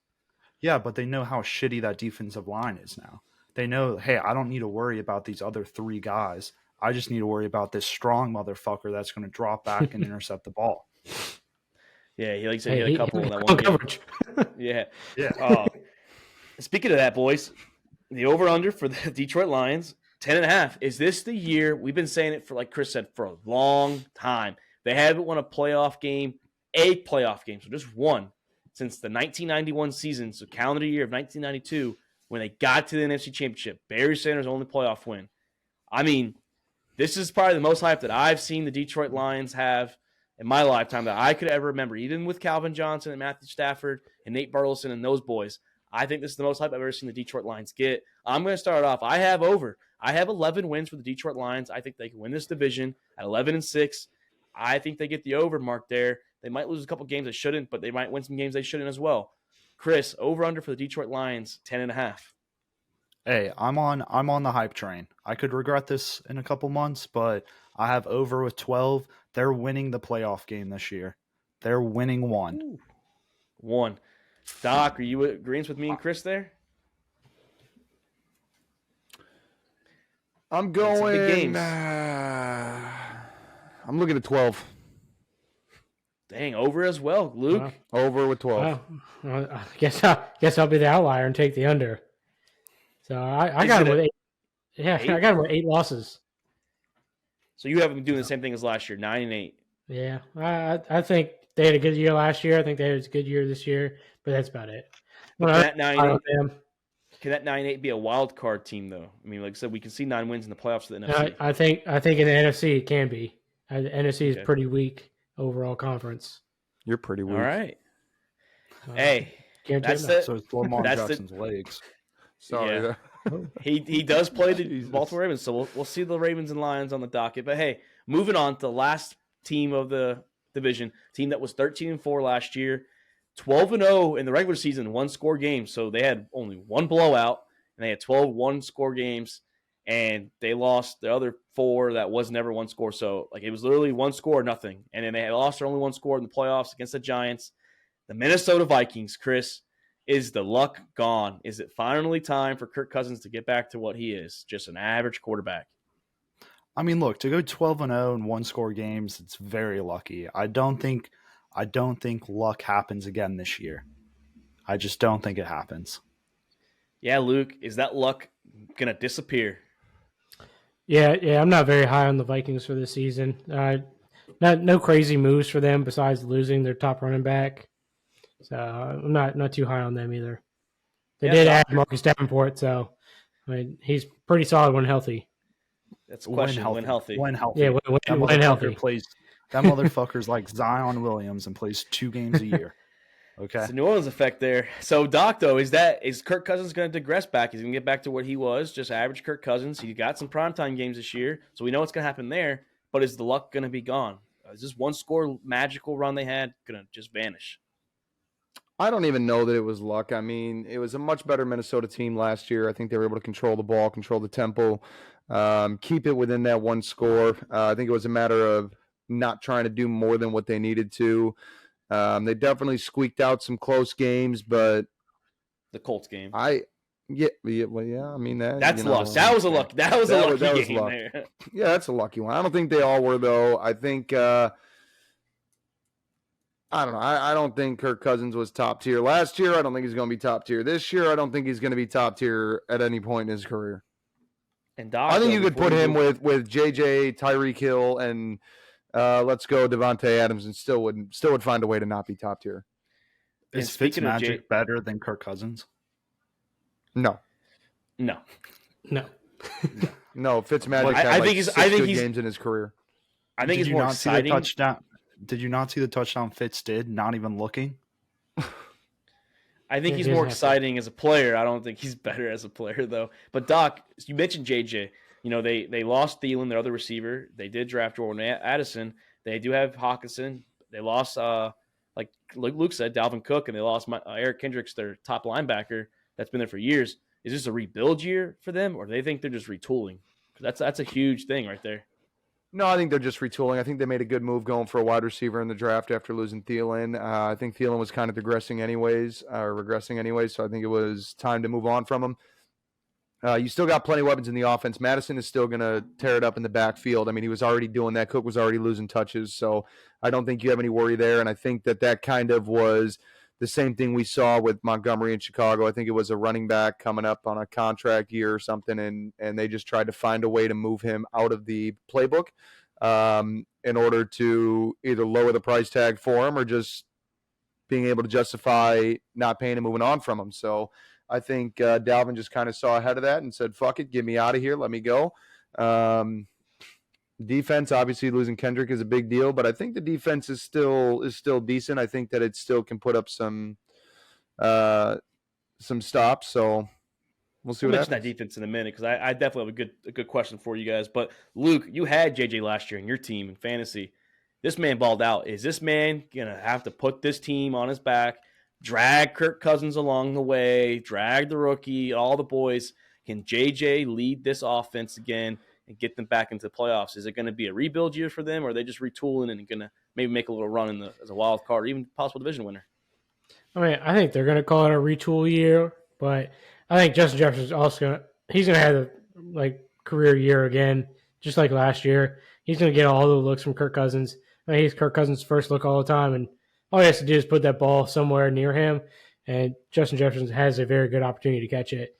Yeah, but they know how shitty that defensive line is now. They know, hey, I don't need to worry about these other three guys. I just need to worry about this strong motherfucker that's going to drop back and intercept the ball. Yeah, he like you said, he had a couple in that on one game. coverage. Yeah. Yeah. Speaking of that, boys, the over-under for the Detroit Lions, 10.5. Is this the year? We've been saying it for, like Chris said, for a long time. They haven't won a playoff game, so just one, since the 1991 season, so calendar year of 1992, when they got to the NFC Championship. Barry Sanders' only playoff win. I mean, this is probably the most hype that I've seen the Detroit Lions have in my lifetime that I could ever remember, even with Calvin Johnson and Matthew Stafford and Nate Burleson and those boys. I think this is the most hype I've ever seen the Detroit Lions get. I'm going to start off. I have 11 wins for the Detroit Lions. I think they can win this division at 11-6. I think they get the over mark there. They might lose a couple games they shouldn't, but they might win some games they shouldn't as well. Chris, over under for the Detroit Lions, 10.5. Hey, I'm on the hype train. I could regret this in a couple months, but I have over with 12. They're winning the playoff game this year. They're winning one. Ooh. One. Doc, are you agreeing with me and Chris there? I'm Some big going. games. I'm looking at 12. Dang, over as well. Luke? Over with 12. Well, I guess I'll be the outlier and take the under. So I Is got it him with a- 8. Yeah, eight? I got him with 8 losses. So you have them doing the same thing as last year, 9-8. Yeah, I think they had a good year last year. I think they had a good year this year, but that's about it. But Well, can that 9-8 can that 9-8 be a wild card team though? I mean, like I said, we can see 9 wins in the playoffs for the NFC. I think in the NFC it can be. The NFC is Okay. pretty weak overall conference. You're pretty weak. All right. Uh, Hey, guarantee that's it not. the So it's Lamar That's the- Jackson's legs. Sorry. Yeah. he does play the Jesus. Baltimore Ravens, so we'll see the Ravens and Lions on the docket. But hey, moving on to the last team of the division, team that was 13-4 last year, 12-0 in the regular season, one-score games. So they had only one blowout, and they had 12 one-score games, and they lost the other 4 that was never one score. So like it was literally one score or nothing. And then they had lost their only one score in the playoffs against the Giants. The Minnesota Vikings, Chris. Is the luck gone? Is it finally time for Kirk Cousins to get back to what he is, just an average quarterback? I mean, look, to go 12-0 in one-score games, it's very lucky. I don't think luck happens again this year. I just don't think it happens. Yeah, Luke, is that luck gonna disappear? Yeah, I'm not very high on the Vikings for this season. No crazy moves for them besides losing their top running back. So I'm not too high on them either. They Yeah, did Doc. add Marcus Davenport, so I mean he's pretty solid when healthy. That's a question. When healthy. When healthy. Yeah, That when motherfucker healthy. plays. That motherfucker's like Zion Williams and plays 2 games a year. Okay. It's the New Orleans effect there. So, Doc, though, is Kirk Cousins going to digress back? He's going to get back to what he was, just average Kirk Cousins. He got some primetime games this year, so we know what's going to happen there. But is the luck going to be gone? Is this one-score magical run they had going to just vanish? I don't even know that it was luck. I mean, it was a much better Minnesota team last year. I think they were able to control the ball, control the tempo, keep it within that one score. I think it was a matter of not trying to do more than what they needed to. They definitely squeaked out some close games, but The Colts game. I mean That's luck. luck. That was a lucky That was game luck. there. Yeah, that's a lucky one. I don't think they all were, though. I think I don't know. I don't think Kirk Cousins was top tier last year. I don't think he's going to be top tier this year. I don't think he's going to be top tier at any point in his career. And Doc, I think though, you could before put you him do- with JJ, Tyreek Hill, and let's go Devontae Adams, and still would find a way to not be top tier. And Is speaking of Fitzmagic better than Kirk Cousins? No, No. Fitzmagic Well, had I like think he's- 6 I think good he's- games in his career. I think Did it's you more not see the exciting. touchdown? Did you not see the touchdown Fitz did, not even looking? I think Yeah, he's he more doesn't have to. exciting as a player. I don't think he's better as a player, though. But, Doc, you mentioned JJ. You know, they lost Thielen, their other receiver. They did draft Jordan Addison. They do have Hawkinson. They lost, like Luke said, Dalvin Cook, and they lost Eric Kendricks, their top linebacker that's been there for years. Is this a rebuild year for them, or do they think they're just retooling? 'Cause that's a huge thing right there. No, I think they're just retooling. I think they made a good move going for a wide receiver in the draft after losing Thielen. I think Thielen was kind of regressing anyways. So I think it was time to move on from him. You still got plenty of weapons in the offense. Madison is still going to tear it up in the backfield. I mean, he was already doing that. Cook was already losing touches, so I don't think you have any worry there. And I think that kind of was the same thing we saw with Montgomery in Chicago. I think it was a running back coming up on a contract year or something, and they just tried to find a way to move him out of the playbook in order to either lower the price tag for him or just being able to justify not paying him, moving on from him. So I think Dalvin just kind of saw ahead of that and said, fuck it, get me out of here, let me go. Defense, obviously losing Kendrick is a big deal, but I think the defense is still decent. I think that it still can put up some stops. So we'll see what happens. That defense in a minute because I definitely have a good question for you guys. But Luke, you had JJ last year in your team in fantasy. This man balled out. Is this man gonna have to put this team on his back, drag Kirk Cousins along the way, drag the rookie, all the boys? Can JJ lead this offense again and get them back into the playoffs? Is it going to be a rebuild year for them, or are they just retooling and going to maybe make a little run as a wild card or even possible division winner? I mean, I think they're going to call it a retool year, but I think Justin Jefferson's also he's going to have a career year again, just like last year. He's going to get all the looks from Kirk Cousins. I mean, he's Kirk Cousins' first look all the time, and all he has to do is put that ball somewhere near him, and Justin Jefferson has a very good opportunity to catch it.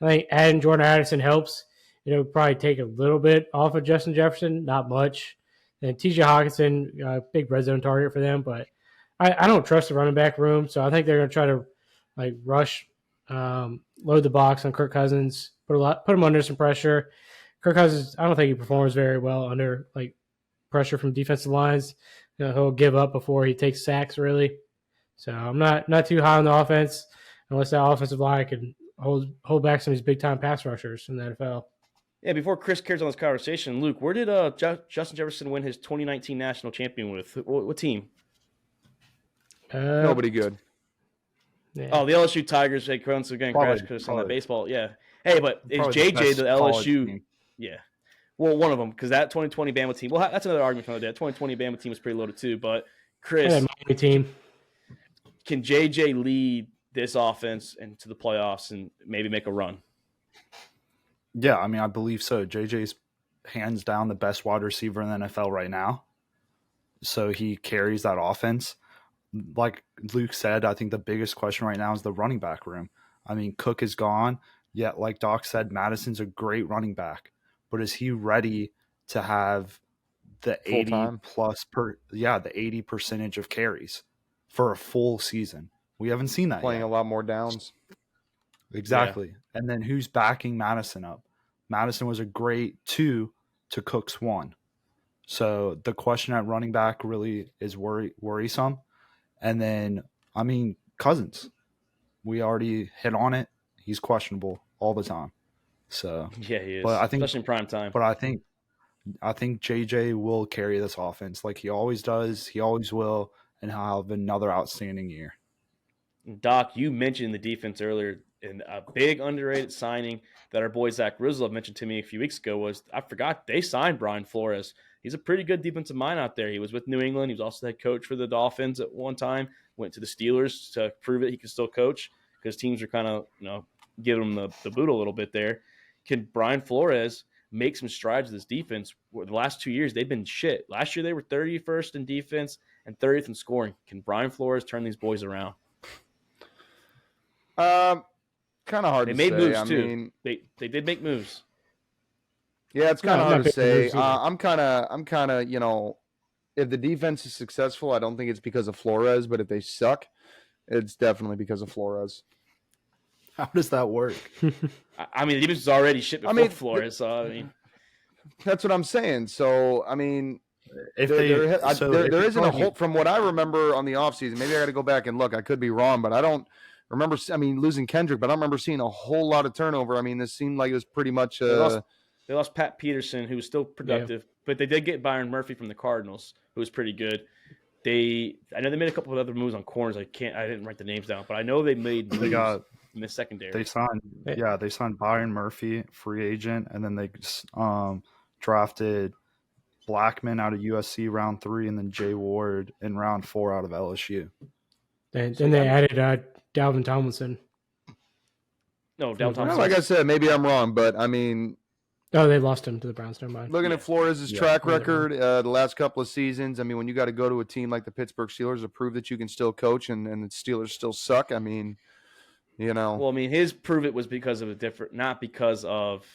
I think adding Jordan Addison helps. Probably take a little bit off of Justin Jefferson, not much. And T.J. Hawkinson, big red zone target for them, but I don't trust the running back room, so I think they're going to try to rush, load the box on Kirk Cousins, put him under some pressure. Kirk Cousins, I don't think he performs very well under pressure from defensive lines. He'll give up before he takes sacks, really. So I'm not too high on the offense unless that offensive line can hold back some of these big-time pass rushers in the NFL. Yeah, before Chris carries on this conversation, Luke, where did Justin Jefferson win his 2019 national champion with? What team? Nobody good. Yeah. Oh, the LSU Tigers. Hey, once again, crash because on that baseball. Yeah. Hey, but is JJ the LSU? Team. Yeah. Well, one of them, because that 2020 Bama team. Well, that's another argument from the day. That 2020 Bama team was pretty loaded too. But Chris, Miami team. Can JJ lead this offense into the playoffs and maybe make a run? Yeah, I mean, I believe so. JJ's hands down the best wide receiver in the NFL right now. So he carries that offense. Like Luke said, I think the biggest question right now is the running back room. I mean, Cook is gone, yet like Doc said, Madison's a great running back. But is he ready to have the 80% of carries for a full season? We haven't seen that Playing yet. A lot more downs. Exactly. Yeah. And then who's backing Madison up? Madison was a great 2 to Cook's 1. So the question at running back really is worrisome. And then, I mean, Cousins. We already hit on it. He's questionable all the time. So yeah, he is. But I think, especially in prime time. But I think JJ will carry this offense like he always does. He always will. And he'll have another outstanding year. Doc, you mentioned the defense earlier, and a big underrated signing that our boy Zach Rizzo mentioned to me a few weeks ago was, I forgot they signed Brian Flores. He's a pretty good defensive mind out there. He was with New England. He was also the head coach for the Dolphins at one time, went to the Steelers to prove it he could still coach because teams are kind of, giving him the boot a little bit there. Can Brian Flores make some strides with this defense? The last 2 years, they've been shit. Last year, they were 31st in defense and 30th in scoring. Can Brian Flores turn these boys around? Kind of hard to say. They made moves too. Mean, they did make moves. Yeah, it's kind of hard to say. I'm kind of, if the defense is successful, I don't think it's because of Flores, but if they suck, it's definitely because of Flores. How does that work? I mean, the defense was already shit before Flores. So that's what I'm saying. So I mean, if there isn't a whole, from what I remember on the offseason. Maybe I got to go back and look. I could be wrong, but I don't remember. I mean, losing Kendrick, but I don't remember seeing a whole lot of turnover. I mean, this seemed like it was pretty much. They lost Pat Peterson, who was still productive, but they did get Byron Murphy from the Cardinals, who was pretty good. I know they made a couple of other moves on corners. I didn't write the names down, but I know they made moves in the secondary. They signed Byron Murphy, free agent, and then they drafted Blackman out of USC round 3, and then Jay Ward in round 4 out of LSU. Then they added Dalvin Tomlinson. No, Dalvin Tomlinson. Like I said, maybe I'm wrong, but I mean, oh, they lost him to the Browns. Never mind. looking at Flores' track record the last couple of seasons, I mean, when you got to go to a team like the Pittsburgh Steelers to prove that you can still coach and the Steelers still suck, I mean, Well, I mean, his prove it was because of not because of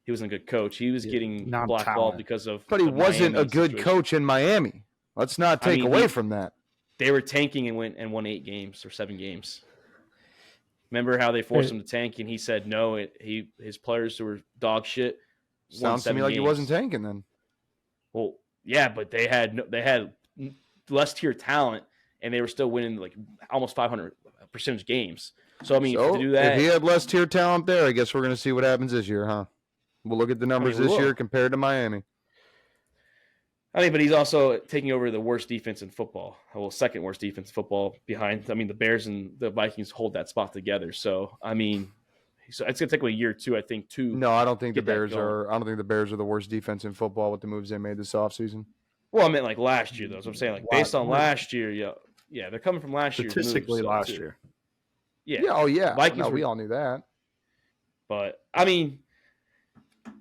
he wasn't a good coach. He was getting blackballed because of. But he wasn't a good coach in Miami. Let's not take away from that. They were tanking and won 8 games or 7 games. Remember how they forced him to tank, and he said no. His players who were dog shit. Sounds to me like he wasn't tanking then. Well, yeah, but they had less tier talent, and they were still winning like almost 500% games. So I mean, to do that, if he had less tier talent there, I guess we're going to see what happens this year, huh? We'll look at the numbers this year compared to Miami. I mean, but he's also taking over the worst defense in football. Well, second worst defense in football behind. I mean, the Bears and the Vikings hold that spot together. So I mean, it's going to take a year or two, I think. No, I don't think the Bears are. I don't think the Bears are the worst defense in football with the moves they made this offseason. Well, I meant like last year, though. So I'm saying like based on last year, yeah, they're coming from last year. Statistically, last year. Yeah. Oh yeah. Vikings. We all knew that. But I mean,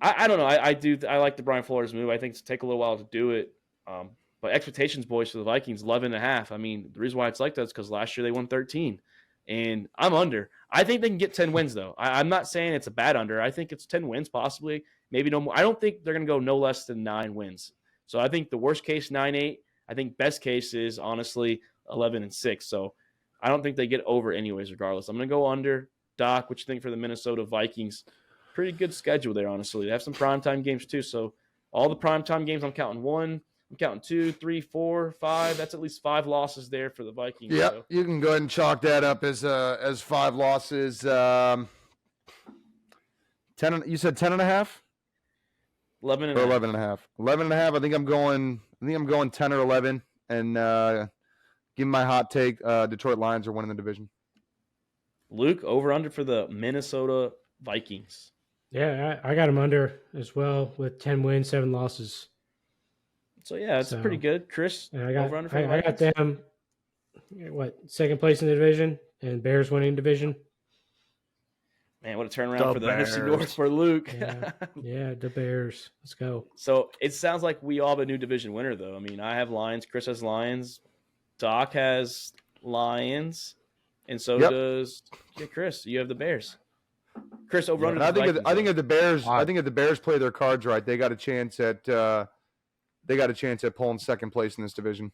I don't know. I like the Brian Flores move. I think it's take a little while to do it. But expectations, boys, for the Vikings, 11.5. I mean, the reason why it's like that is because last year they won 13. And I'm under. I think they can get 10 wins, though. I'm not saying it's a bad under. I think it's 10 wins, possibly. Maybe no more. I don't think they're going to go no less than 9 wins. So I think the worst case, 9-8. I think best case is, honestly, 11-6. So I don't think they get over anyways, regardless. I'm going to go under. Doc, what you think for the Minnesota Vikings? Pretty good schedule there, honestly. They have some primetime games, too. So all the primetime games, I'm counting 1. I'm counting 2, 3, 4, 5. That's at least 5 losses there for the Vikings. Yeah, so. You can go ahead and chalk that up as 5 losses. 10. You said 10.5. 11.5. 11.5. 11.5. I think I'm going 10 or 11. And give me my hot take. Detroit Lions are winning the division. Luke, over under for the Minnesota Vikings. Yeah, I got them under as well with 10 wins, 7 losses. So yeah, it's pretty good. Chris, over under for the Vikings? I got them. Second place in the division, and Bears winning division. Man, what a turnaround for the NFC North for Luke. Yeah, the Bears. Let's go. So it sounds like we all have a new division winner, though. I mean, I have Lions. Chris has Lions. Doc has Lions, and so does Chris. You have the Bears. Chris, over under. I think if the Bears play their cards right, they got a chance at pulling second place in this division.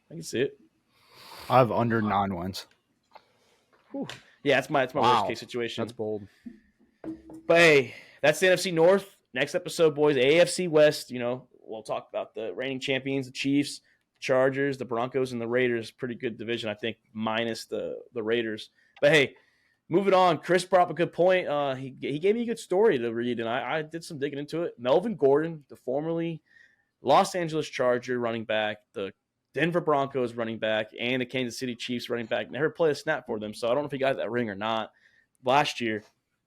I can see it. I have under 9 wins. Whew. Yeah, it's my worst case situation. That's bold. But hey, that's the NFC North. Next episode, boys, AFC West. We'll talk about the reigning champions, the Chiefs, Chargers, the Broncos, and the Raiders. Pretty good division, I think, minus the Raiders. But hey, moving on. Chris brought up a good point. He gave me a good story to read, and I did some digging into it. Melvin Gordon, the formerly Los Angeles Charger running back, the Denver Broncos running back, and the Kansas City Chiefs running back, never played a snap for them. So I don't know if he got that ring or not. Last year,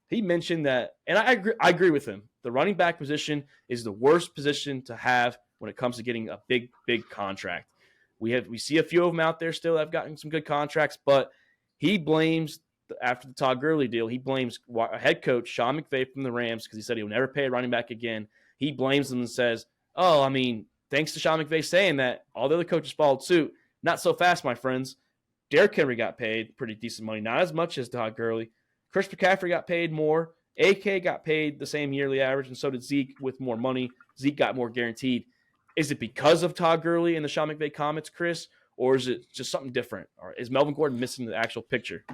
he mentioned that, and I agree with him. The running back position is the worst position to have when it comes to getting a big contract. We see a few of them out there still that have gotten some good contracts, but he blames, after the Todd Gurley deal, he blames head coach Sean McVay from the Rams because he said he'll never pay a running back again. He blames them and says, thanks to Sean McVay saying that, all the other coaches followed suit. Not so fast, my friends. Derrick Henry got paid pretty decent money, not as much as Todd Gurley. Chris McCaffrey got paid more. AK got paid the same yearly average, and so did Zeke with more money. Zeke got more guaranteed. Is it because of Todd Gurley and the Sean McVay comments, Chris, or is it just something different? Or is Melvin Gordon missing the actual picture?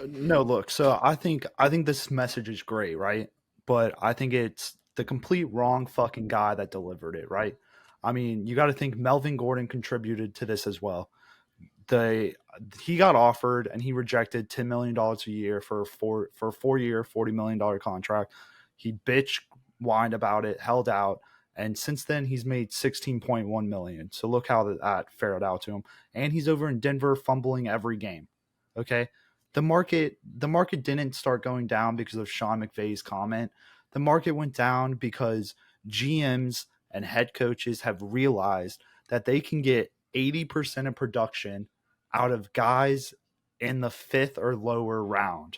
No, look. So I think this message is great, right? But I think it's the complete wrong fucking guy that delivered it, right? I mean, you got to think Melvin Gordon contributed to this as well. He got offered and he rejected $10 million a year for a 4-year, $40 million contract. He whined about it, held out, and since then he's made $16.1 million. So look how that fared out to him. And he's over in Denver fumbling every game. Okay, the market didn't start going down because of Sean McVay's comment. The market went down because GMs and head coaches have realized that they can get 80% of production out of guys in the 5th or lower round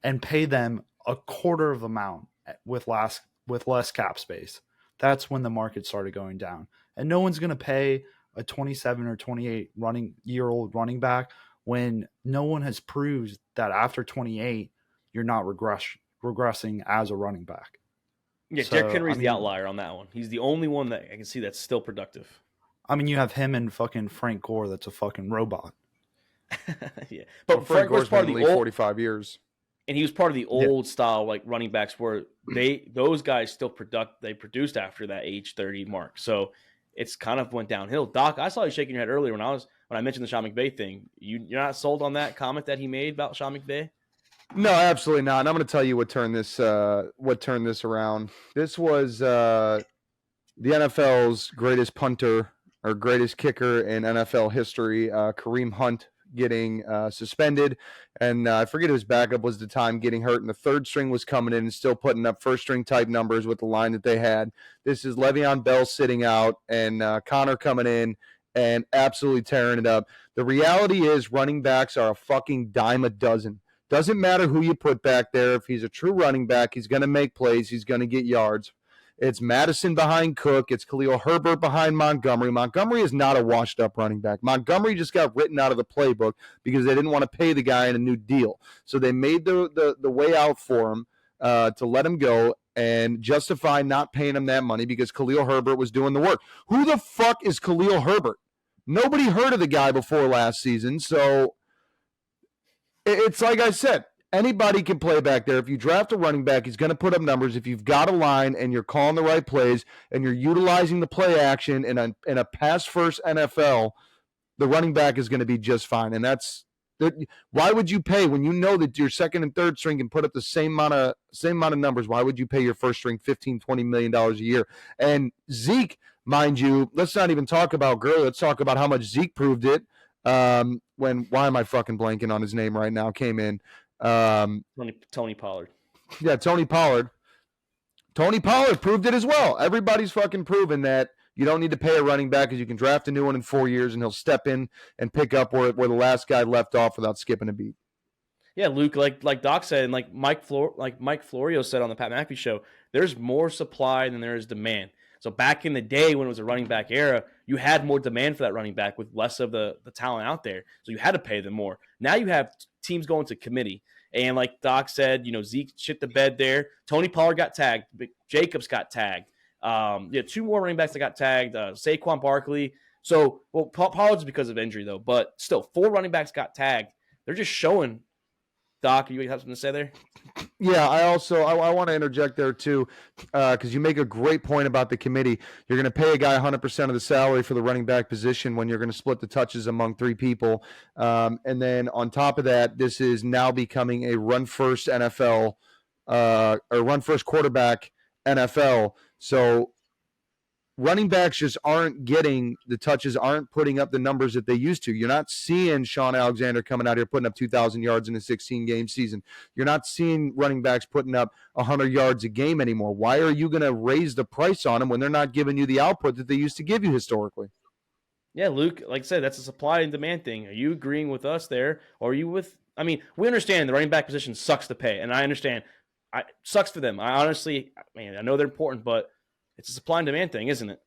and pay them a quarter of the amount with less cap space. That's when the market started going down. And no one's going to pay a 27 or 28-year-old running back when no one has proved that after 28, you're not regressing as a running back. Yeah, So, Derrick Henry's the outlier on that one. He's the only one that I can see that's still productive. I mean, you have him and fucking Frank Gore that's a fucking robot. Yeah, but Frank Gore's Gore's part been of in the the league old, 45 years. and he was part of the old style like running backs where those guys still produced after that age 30 mark. So it's kind of went downhill. Doc, I saw you shaking your head earlier when I mentioned the Sean McVay thing. You're not sold on that comment that he made about Sean McVay? No, absolutely not. And I'm going to tell you what turned this around. This was the NFL's greatest punter or greatest kicker in NFL history, Kareem Hunt, getting suspended. And I forget his backup was the time getting hurt, and the third string was coming in and still putting up first string type numbers with the line that they had. This is Le'Veon Bell sitting out and Connor coming in and absolutely tearing it up. The reality is running backs are a fucking dime a dozen. Doesn't matter who you put back there. If he's a true running back, he's going to make plays. He's going to get yards. It's Madison behind Cook. It's Khalil Herbert behind Montgomery. Montgomery is not a washed-up running back. Montgomery just got written out of the playbook because they didn't want to pay the guy in a new deal. So they made the way out for him to let him go and justify not paying him that money because Khalil Herbert was doing the work. Who the fuck is Khalil Herbert? Nobody heard of the guy before last season, so it's like I said, anybody can play back there. If you draft a running back, he's going to put up numbers. If you've got a line and you're calling the right plays and you're utilizing the play action in a pass-first NFL, the running back is going to be just fine. And why would you pay when you know that your second and third string can put up the same amount of numbers? Why would you pay your first string $15-20 million a year? And Zeke, mind you, let's not even talk about Gurley. Let's talk about how much Zeke proved it. Why am I fucking blanking on his name right now? Came in. Tony Pollard. Yeah, Tony Pollard. Tony Pollard proved it as well. Everybody's fucking proven that you don't need to pay a running back because you can draft a new one in 4 years and he'll step in and pick up where the last guy left off without skipping a beat. Yeah, Luke, like Doc said, and like Mike Florio said on the Pat McAfee show, there's more supply than there is demand. So back in the day when it was a running back era, you had more demand for that running back with less of the talent out there. So you had to pay them more. Now you have teams going to committee. And like Doc said, Zeke shit the bed there. Tony Pollard got tagged. Jacobs got tagged. Two more running backs that got tagged. Saquon Barkley. So, Pollard's because of injury, though. But still, 4 running backs got tagged. They're just showing. Doc, you have something to say there? Yeah, I want to interject there too, because you make a great point about the committee. You're going to pay a guy 100% of the salary for the running back position when you're going to split the touches among 3 people. And then on top of that, this is now becoming a run-first NFL or run-first quarterback NFL. So running backs just aren't getting the touches, aren't putting up the numbers that they used to. You're not seeing Sean Alexander coming out here putting up 2,000 yards in a 16-game season. You're not seeing running backs putting up 100 yards a game anymore. Why are you going to raise the price on them when they're not giving you the output that they used to give you historically? Yeah, Luke, like I said, that's a supply and demand thing. Are you agreeing with us there? Or are you with – I mean, we understand the running back position sucks to pay, and I understand. It sucks for them. I honestly – I know they're important, but – it's a supply and demand thing, isn't it?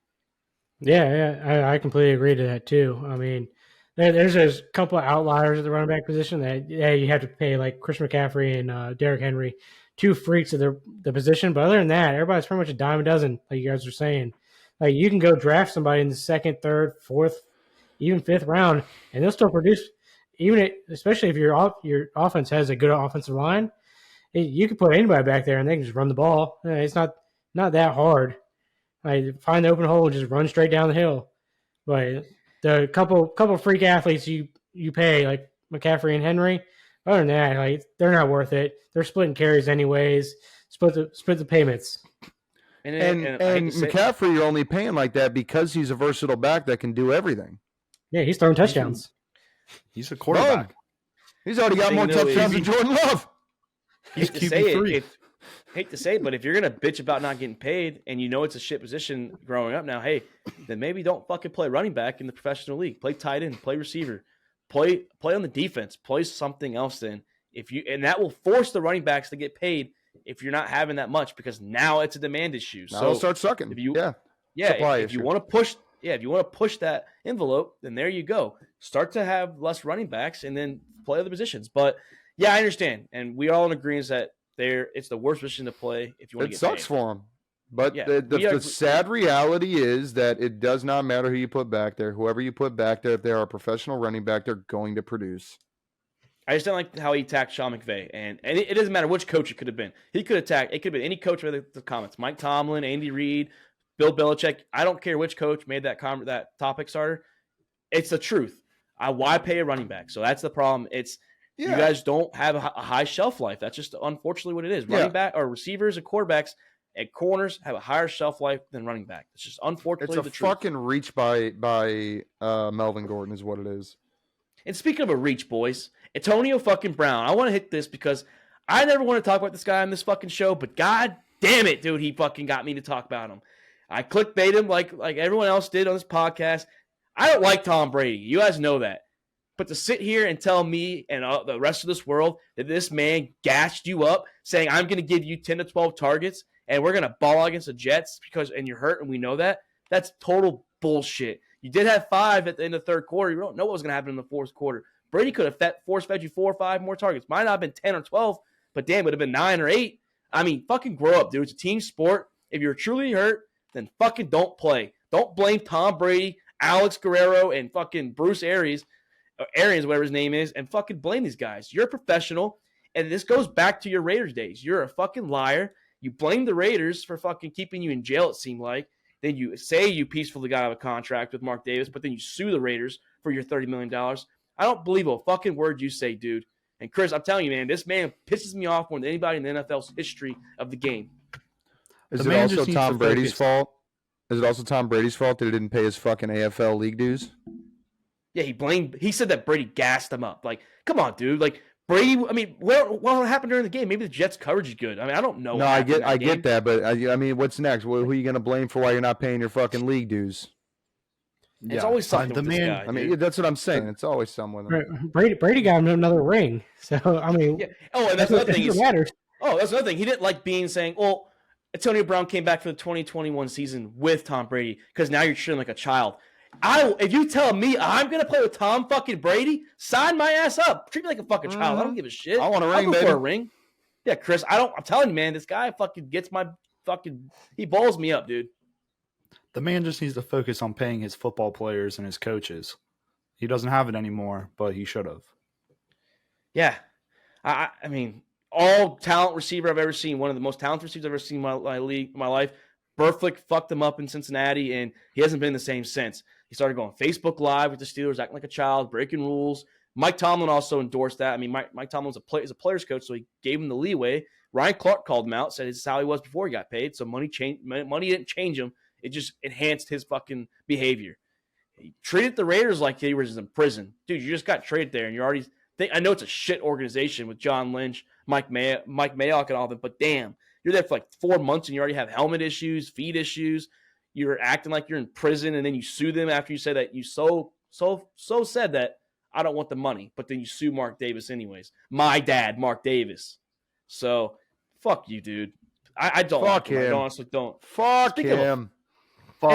Yeah, I completely agree to that too. I mean, there's a couple of outliers at the running back position that you have to pay, like Chris McCaffrey and Derrick Henry, 2 freaks of the position. But other than that, everybody's pretty much a dime a dozen, like you guys were saying. Like you can go draft somebody in the 2nd, 3rd, 4th, even 5th round, and they'll still produce. Especially if your offense has a good offensive line, you can put anybody back there and they can just run the ball. It's not that hard. Find the open hole and just run straight down the hill. But the couple freak athletes you pay, like McCaffrey and Henry, other than that, they're not worth it. They're splitting carries anyways. Split the payments. And McCaffrey, you're only paying like that because he's a versatile back that can do everything. Yeah, he's throwing touchdowns. He's a quarterback. He's already got more touchdowns than Jordan Love. He's QB3. hate to say it, but if you're gonna bitch about not getting paid and you know it's a shit position growing up now, hey, then maybe don't fucking play running back in the professional league. Play tight end, play receiver, play on the defense, play something else. Then and that will force the running backs to get paid if you're not having that much, because now it's a demand issue. Now So they'll start sucking. if you if you want to push that envelope, then there you go. Start to have less running backs and then play other positions. But yeah, I understand, and we all in agreement that it's the worst position to play if you want to get paid. It sucks for them. But Yeah, the sad reality is that it does not matter who you put back there. Whoever you put back there, if they are a professional running back, they're going to produce. I just don't like how he attacked Sean McVay, and it doesn't matter which coach it could have been. He could attack. It could have been any coach with the comments. Mike Tomlin, Andy Reid, Bill Belichick. I don't care which coach made that topic starter. It's the truth. Why pay a running back? So that's the problem. You guys don't have a high shelf life. That's just unfortunately what it is. Running back or receivers and quarterbacks at corners have a higher shelf life than running back. It's just unfortunately it's a fucking reach by Melvin Gordon is what it is. And speaking of a reach, boys, Antonio fucking Brown. I want to hit this because I never want to talk about this guy on this fucking show, but god damn it, dude, he fucking got me to talk about him. I clickbait him like everyone else did on this podcast. I don't like Tom Brady. You guys know that. But to sit here and tell me and the rest of this world that this man gassed you up saying, I'm going to give you 10 to 12 targets and we're going to ball against the Jets and you're hurt and we know that, that's total bullshit. You did have 5 at the end of the third quarter. You don't know what was going to happen in the fourth quarter. Brady could have force-fed you 4 or 5 more targets. Might not have been 10 or 12, but damn, it would have been 9 or 8. I mean, fucking grow up, dude. It's a team sport. If you're truly hurt, then fucking don't play. Don't blame Tom Brady, Alex Guerrero, and fucking Bruce Arians, whatever his name is, and fucking blame these guys. You're a professional, and this goes back to your Raiders days. You're a fucking liar. You blame the Raiders for fucking keeping you in jail, it seemed like. Then you say you peacefully got out of a contract with Mark Davis, but then you sue the Raiders for your $30 million. I don't believe a fucking word you say, dude. And Chris, I'm telling you, man, this man pisses me off more than anybody in the NFL's history of the game. Is it also Tom Brady's fault? Is it also Tom Brady's fault that he didn't pay his fucking AFL league dues? Yeah, he said that Brady gassed him up. Like, come on, dude. Like, Brady, I mean, what happened during the game? Maybe the Jets' coverage is good. I mean, I don't know. No, I get that, but I mean, what's next? Who are you going to blame for why you're not paying your fucking league dues? It's always something with this guy. I mean, that's what I'm saying. It's always someone. Brady got him another ring. So, I mean. Yeah. Oh, and that's another thing. That's another thing. He didn't like saying, well, Antonio Brown came back for the 2021 season with Tom Brady because now you're treating him like a child. If you tell me I'm going to play with Tom fucking Brady, sign my ass up. Treat me like a fucking child. I don't give a shit. I want a ring, I'll go baby. for a ring. Yeah, Chris, I'm telling you, man, this guy fucking gets he balls me up, dude. The man just needs to focus on paying his football players and his coaches. He doesn't have it anymore, but he should have. Yeah. I mean, all talent receiver I've ever seen, one of the most talented receivers I've ever seen in my life. Burflick fucked him up in Cincinnati, and he hasn't been the same since. He started going Facebook Live with the Steelers, acting like a child, breaking rules. Mike Tomlin also endorsed that. I mean, Mike Tomlin is a player's coach, so he gave him the leeway. Ryan Clark called him out, said this is how he was before he got paid, so money didn't change him. It just enhanced his fucking behavior. He treated the Raiders like he was in prison. Dude, you just got traded there, and you're already I know it's a shit organization with John Lynch, Mike Mayock, and all them, but damn, you're there for like 4 months, and you already have helmet issues, feet issues. You're acting like you're in prison, and then you sue them after you say that you so said that I don't want the money, but then you sue Mark Davis anyways. My dad, Mark Davis. So, fuck you, dude. I don't fuck like him. him. I honestly don't. Fuck him. And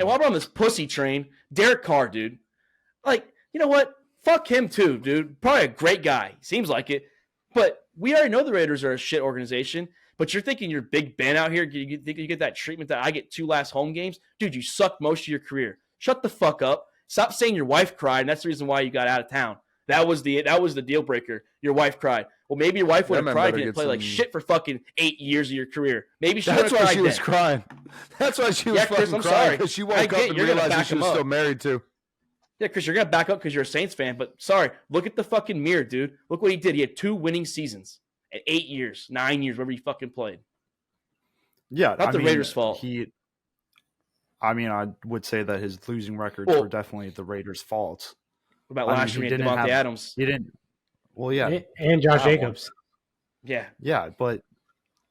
while we're on this pussy train, Derek Carr, dude. Like, you know what? Fuck him too, dude. Probably a great guy. Seems like it. But we already know the Raiders are a shit organization. But you're thinking you're Big Ben out here. You think you get that treatment that I get 2 last home games? Dude, you sucked most of your career. Shut the fuck up. Stop saying your wife cried, and that's the reason why you got out of town. That was the deal breaker. Your wife cried. Well, maybe your wife would have cried and didn't play like shit for fucking 8 years of your career. Maybe she would have cried. That's why she was crying. That's why she was fucking crying. Because she woke up and realized that she was still married to. Yeah, Chris, you're going to back up because you're a Saints fan. But sorry, look at the fucking mirror, dude. Look what he did. He had 2 winning seasons at 8 years, 9 years, wherever he fucking played. Yeah. Not the Raiders' fault. I would say that his losing records were definitely the Raiders' fault. What about last year when Devontae Adams? He didn't. Well, yeah. And Josh Jacobs. Yeah. Yeah, but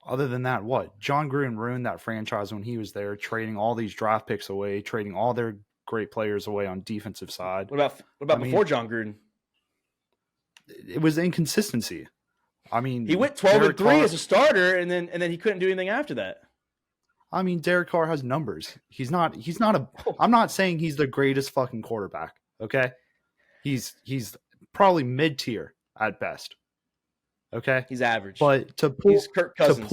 other than that, what? John Gruden ruined that franchise when he was there, trading all these draft picks away, trading all their great players away on defensive side. What about before John Gruden? It was inconsistency. I mean, he went 12-3 as a starter, and then he couldn't do anything after that. I mean, Derek Carr has numbers. He's not I'm not saying he's the greatest fucking quarterback, okay? He's probably mid-tier at best. Okay? He's average. But to Kirk Cousins.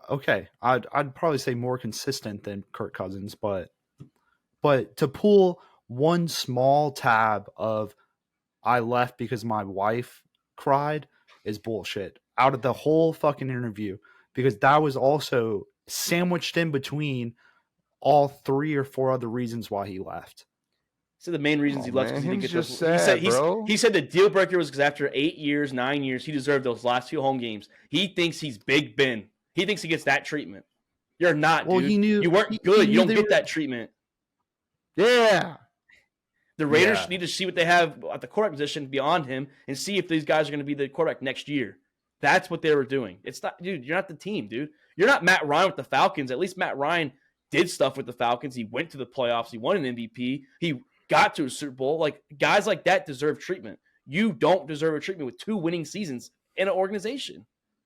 Okay, I'd probably say more consistent than Kirk Cousins, but to pull one small tab of I left because my wife cried is bullshit out of the whole fucking interview, because that was also sandwiched in between all 3 or 4 other reasons why he left. So the main reasons he left because he didn't get just those. sad, bro. He said the deal breaker was because after 8 years, 9 years, he deserved those last 2 home games. He thinks he's Big Ben. He thinks he gets that treatment. You're not, Well, dude. he knew you weren't good. You don't get that treatment. Yeah. The Raiders need to see what they have at the quarterback position beyond him and see if these guys are going to be the quarterback next year. That's what they were doing. It's not, dude, you're not the team, dude. You're not Matt Ryan with the Falcons. At least Matt Ryan did stuff with the Falcons. He went to the playoffs. He won an MVP. He got to a Super Bowl. Like, guys like that deserve treatment. You don't deserve a treatment with 2 winning seasons in an organization.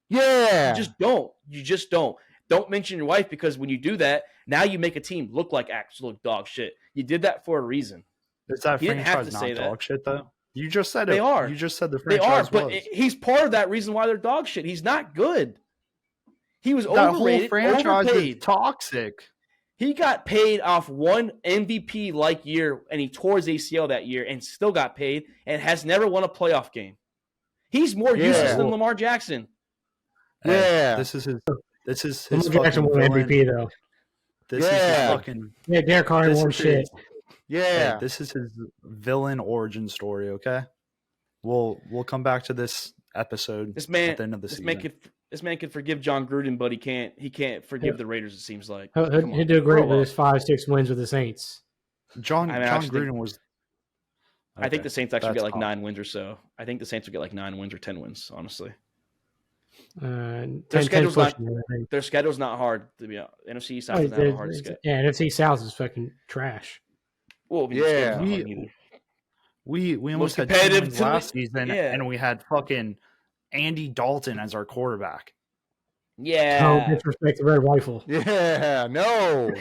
Yeah. You just don't. You just don't. Don't mention your wife, because when you do that, now you make a team look like absolute dog shit. You did that for a reason. Is that He didn't have franchise to say not that. dog shit, though? You just said They it. are. You just said the They franchise are, but was. he's part of that reason why they're dog shit. He's not good. He was That overrated, whole franchise overpaid. is toxic. He got paid off one MVP-like year, and he tore his ACL that year and still got paid and has never won a playoff game. He's more useless than Lamar Jackson. Yeah. This is his Lamar Jackson fucking won villain. MVP though. This is his Yeah. fucking Yeah, Derek Carr This won is shit. Yeah. Hey, this is his villain origin story, okay? We'll come back to this episode This man, at the end of the season. This man could forgive John Gruden, but he can't forgive the Raiders. It seems like He'll do great with his 5-6 wins with the Saints. John actually Gruden was. I think the Saints actually get like tough. 9 wins or so. I think the Saints will get like 9 wins or 10 wins, honestly. 10 schedule's pushing not- it, I think. Their schedule's not hard to be honest. NFC South is not a hard to get. Yeah, NFC South is fucking trash. Well, I mean, Yeah. the schedule's not hard either. We almost Most had 10 competitive wins to last me- season, yeah. and we had fucking Andy Dalton as our quarterback. Yeah. Don't disrespect the Red Rifle. Yeah. No.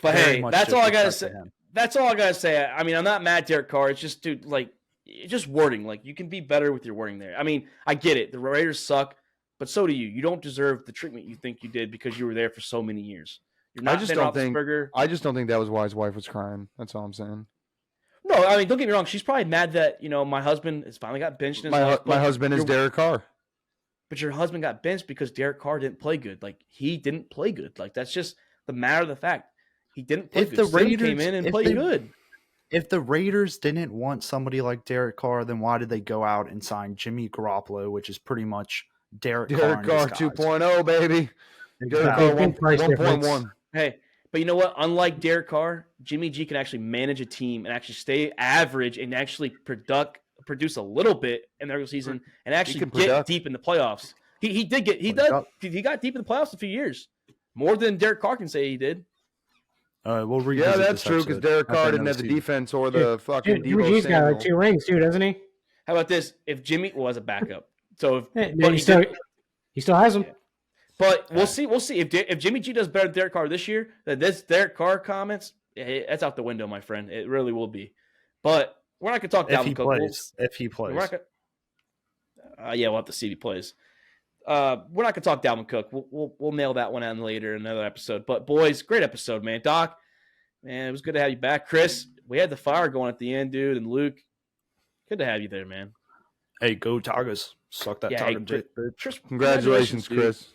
But Very hey, much that's all I gotta disrespect say. to him. That's all I gotta say. I mean, I'm not mad at Derek Carr. It's just, dude, like, it's just wording. Like, you can be better with your wording there. I mean, I get it. The Raiders suck, but so do you. You don't deserve the treatment you think you did because you were there for so many years. You're not Ben Roethlisberger. I just don't think that was why his wife was crying. That's all I'm saying. No, I mean, don't get me wrong. She's probably mad that, my husband has finally got benched in his life. My husband is Derek Carr. But your husband got benched because Derek Carr didn't play good. Like, he didn't play good. Like, that's just the matter of the fact. He didn't play If good. the Sim Raiders came in and played good. If the Raiders didn't want somebody like Derek Carr, then why did they go out and sign Jimmy Garoppolo, which is pretty much Derek Carr in 2.0, baby. Derek Exactly. Carr Big price 1.1. Hey, but you know what? Unlike Derek Carr, Jimmy G can actually manage a team and actually stay average and actually produce a little bit in the regular season and actually get deep in the playoffs. He got deep in the playoffs a few years, more than Derek Carr can say he did. We'll revisit Yeah, that's this true because episode Derek at the Carr end didn't of have the the season. defense or the fucking Jimmy Deebo G's got like Samuel. 2 rings too, doesn't he? How about this? If Jimmy was a backup, so Yeah, but he still has them. But we'll see. We'll see if Jimmy G does better than Derek Carr this year. Then this Derek Carr comments, that's out the window, my friend. It really will be. But we're not going to talk If Dalvin he Cook. plays. If he We're plays. not gonna, yeah, we'll have to see if he plays. We're not going to talk Dalvin Cook. We'll nail that one on later in another episode. But boys, great episode, man. Doc, man, it was good to have you back. Chris, we had the fire going at the end, dude, and Luke, good to have you there, man. Hey, go Tigers. Suck that Tiger dick, bitch. Chris, Congratulations, dude. Chris.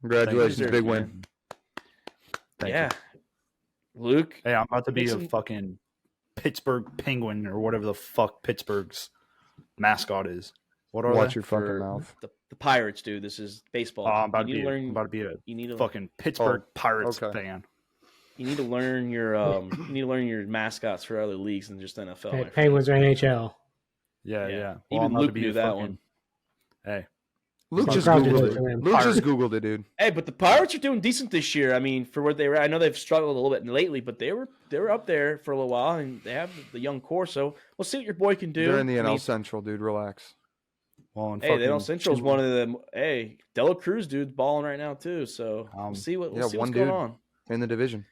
Congratulations, Thank you, big man. win. Thank Yeah. you. Luke, Hey, I'm about to be Nixon- a fucking Pittsburgh Penguin or whatever the fuck Pittsburgh's mascot is. What are Watch they? your fucking for mouth. the Pirates, dude. This is baseball. Oh, I'm about you to need be a you need to fucking Pittsburgh Pirates okay. fan. You need to learn your mascots for other leagues than just NFL. my friend. Penguins are NHL. Yeah. Yeah. Well, Even I'm about Luke to be knew a that fucking- one. Hey, Luke just Congratulations, Googled it. man. Luke just Googled it, dude. Hey, but the Pirates are doing decent this year. I mean, for where they were, I know they've struggled a little bit lately, but they were up there for a little while, and they have the young core. So we'll see what your boy can do. They're in the I NL mean, Central, dude. Relax. Well, and hey, the NL fucking Central's one of them. Hey, Dela Cruz, dude's balling right now too. So we'll see one what's going on. in the division.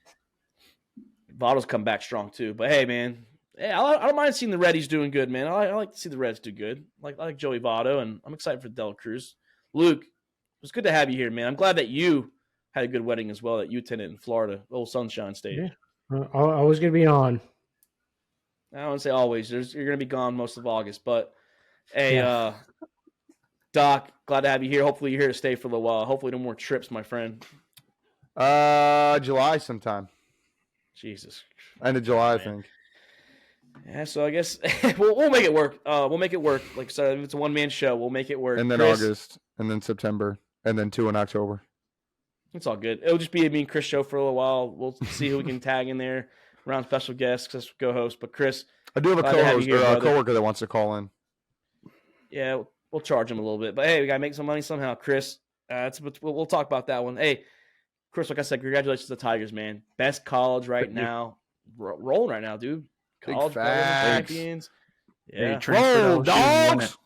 Votto's come back strong too. But hey, man, hey, I don't mind seeing the Reddies doing good, man. I like to see the Reds do good. I like Joey Votto, and I'm excited for Dela Cruz. Luke, it was good to have you here, man. I'm glad that you had a good wedding as well that you attended in Florida, old Sunshine State. Yeah. Always going to be on. I don't want to say always. You're going to be gone most of August. But, hey, Yeah. Doc, glad to have you here. Hopefully you're here to stay for a little while. Hopefully no more trips, my friend. July sometime. Jesus. End of July, I think. Yeah, so I guess we'll make it work. We'll make it work. Like I said, if it's a one-man show, we'll make it work. And then Chris, August, and then September, and then 2 in October. it's all good. It'll just be a me and Chris show for a little while. We'll see who we can tag in there around special guests as co-host. But Chris, I do have a glad to have co-host you or here, a brother. coworker that wants to call in. Yeah, we'll charge him a little bit. But hey, we gotta make some money somehow, Chris. We'll talk about that one. Hey, Chris, like I said, congratulations to the Tigers, man. Best college right now, rolling right now, dude. College champions. Yeah, Hey, transfer to LSU and win dogs! it.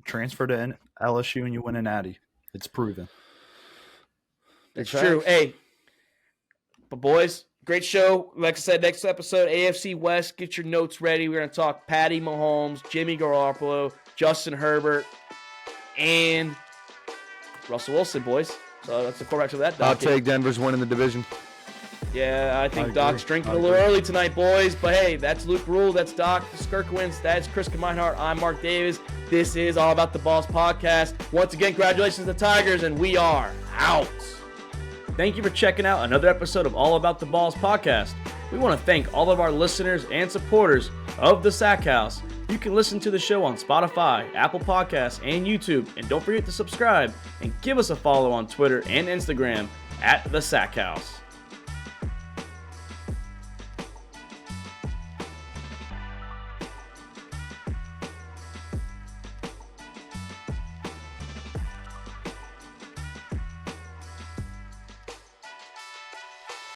Transfer to LSU and you win a natty. It's proven. it's true. Hey, but boys, great show. Like I said, next episode, AFC West. Get your notes ready. We're gonna talk Patty Mahomes, Jimmy Garoppolo, Justin Herbert, and Russell Wilson, boys. So that's the quarterback of that. I'll docket. take Denver's winning the division. Yeah, I think I Doc's agree. drinking I a little agree. early tonight, boys. But hey, that's Luke Rule. That's Doc Skirkowitz. That's Chris Meinhardt. I'm Mark Davis. This is All About the Balls podcast. Once again, congratulations to the Tigers, and we are out. Thank you for checking out another episode of All About the Balls podcast. We want to thank all of our listeners and supporters of the Sack House. You can listen to the show on Spotify, Apple Podcasts, and YouTube. And don't forget to subscribe and give us a follow on Twitter and Instagram at the Sack House.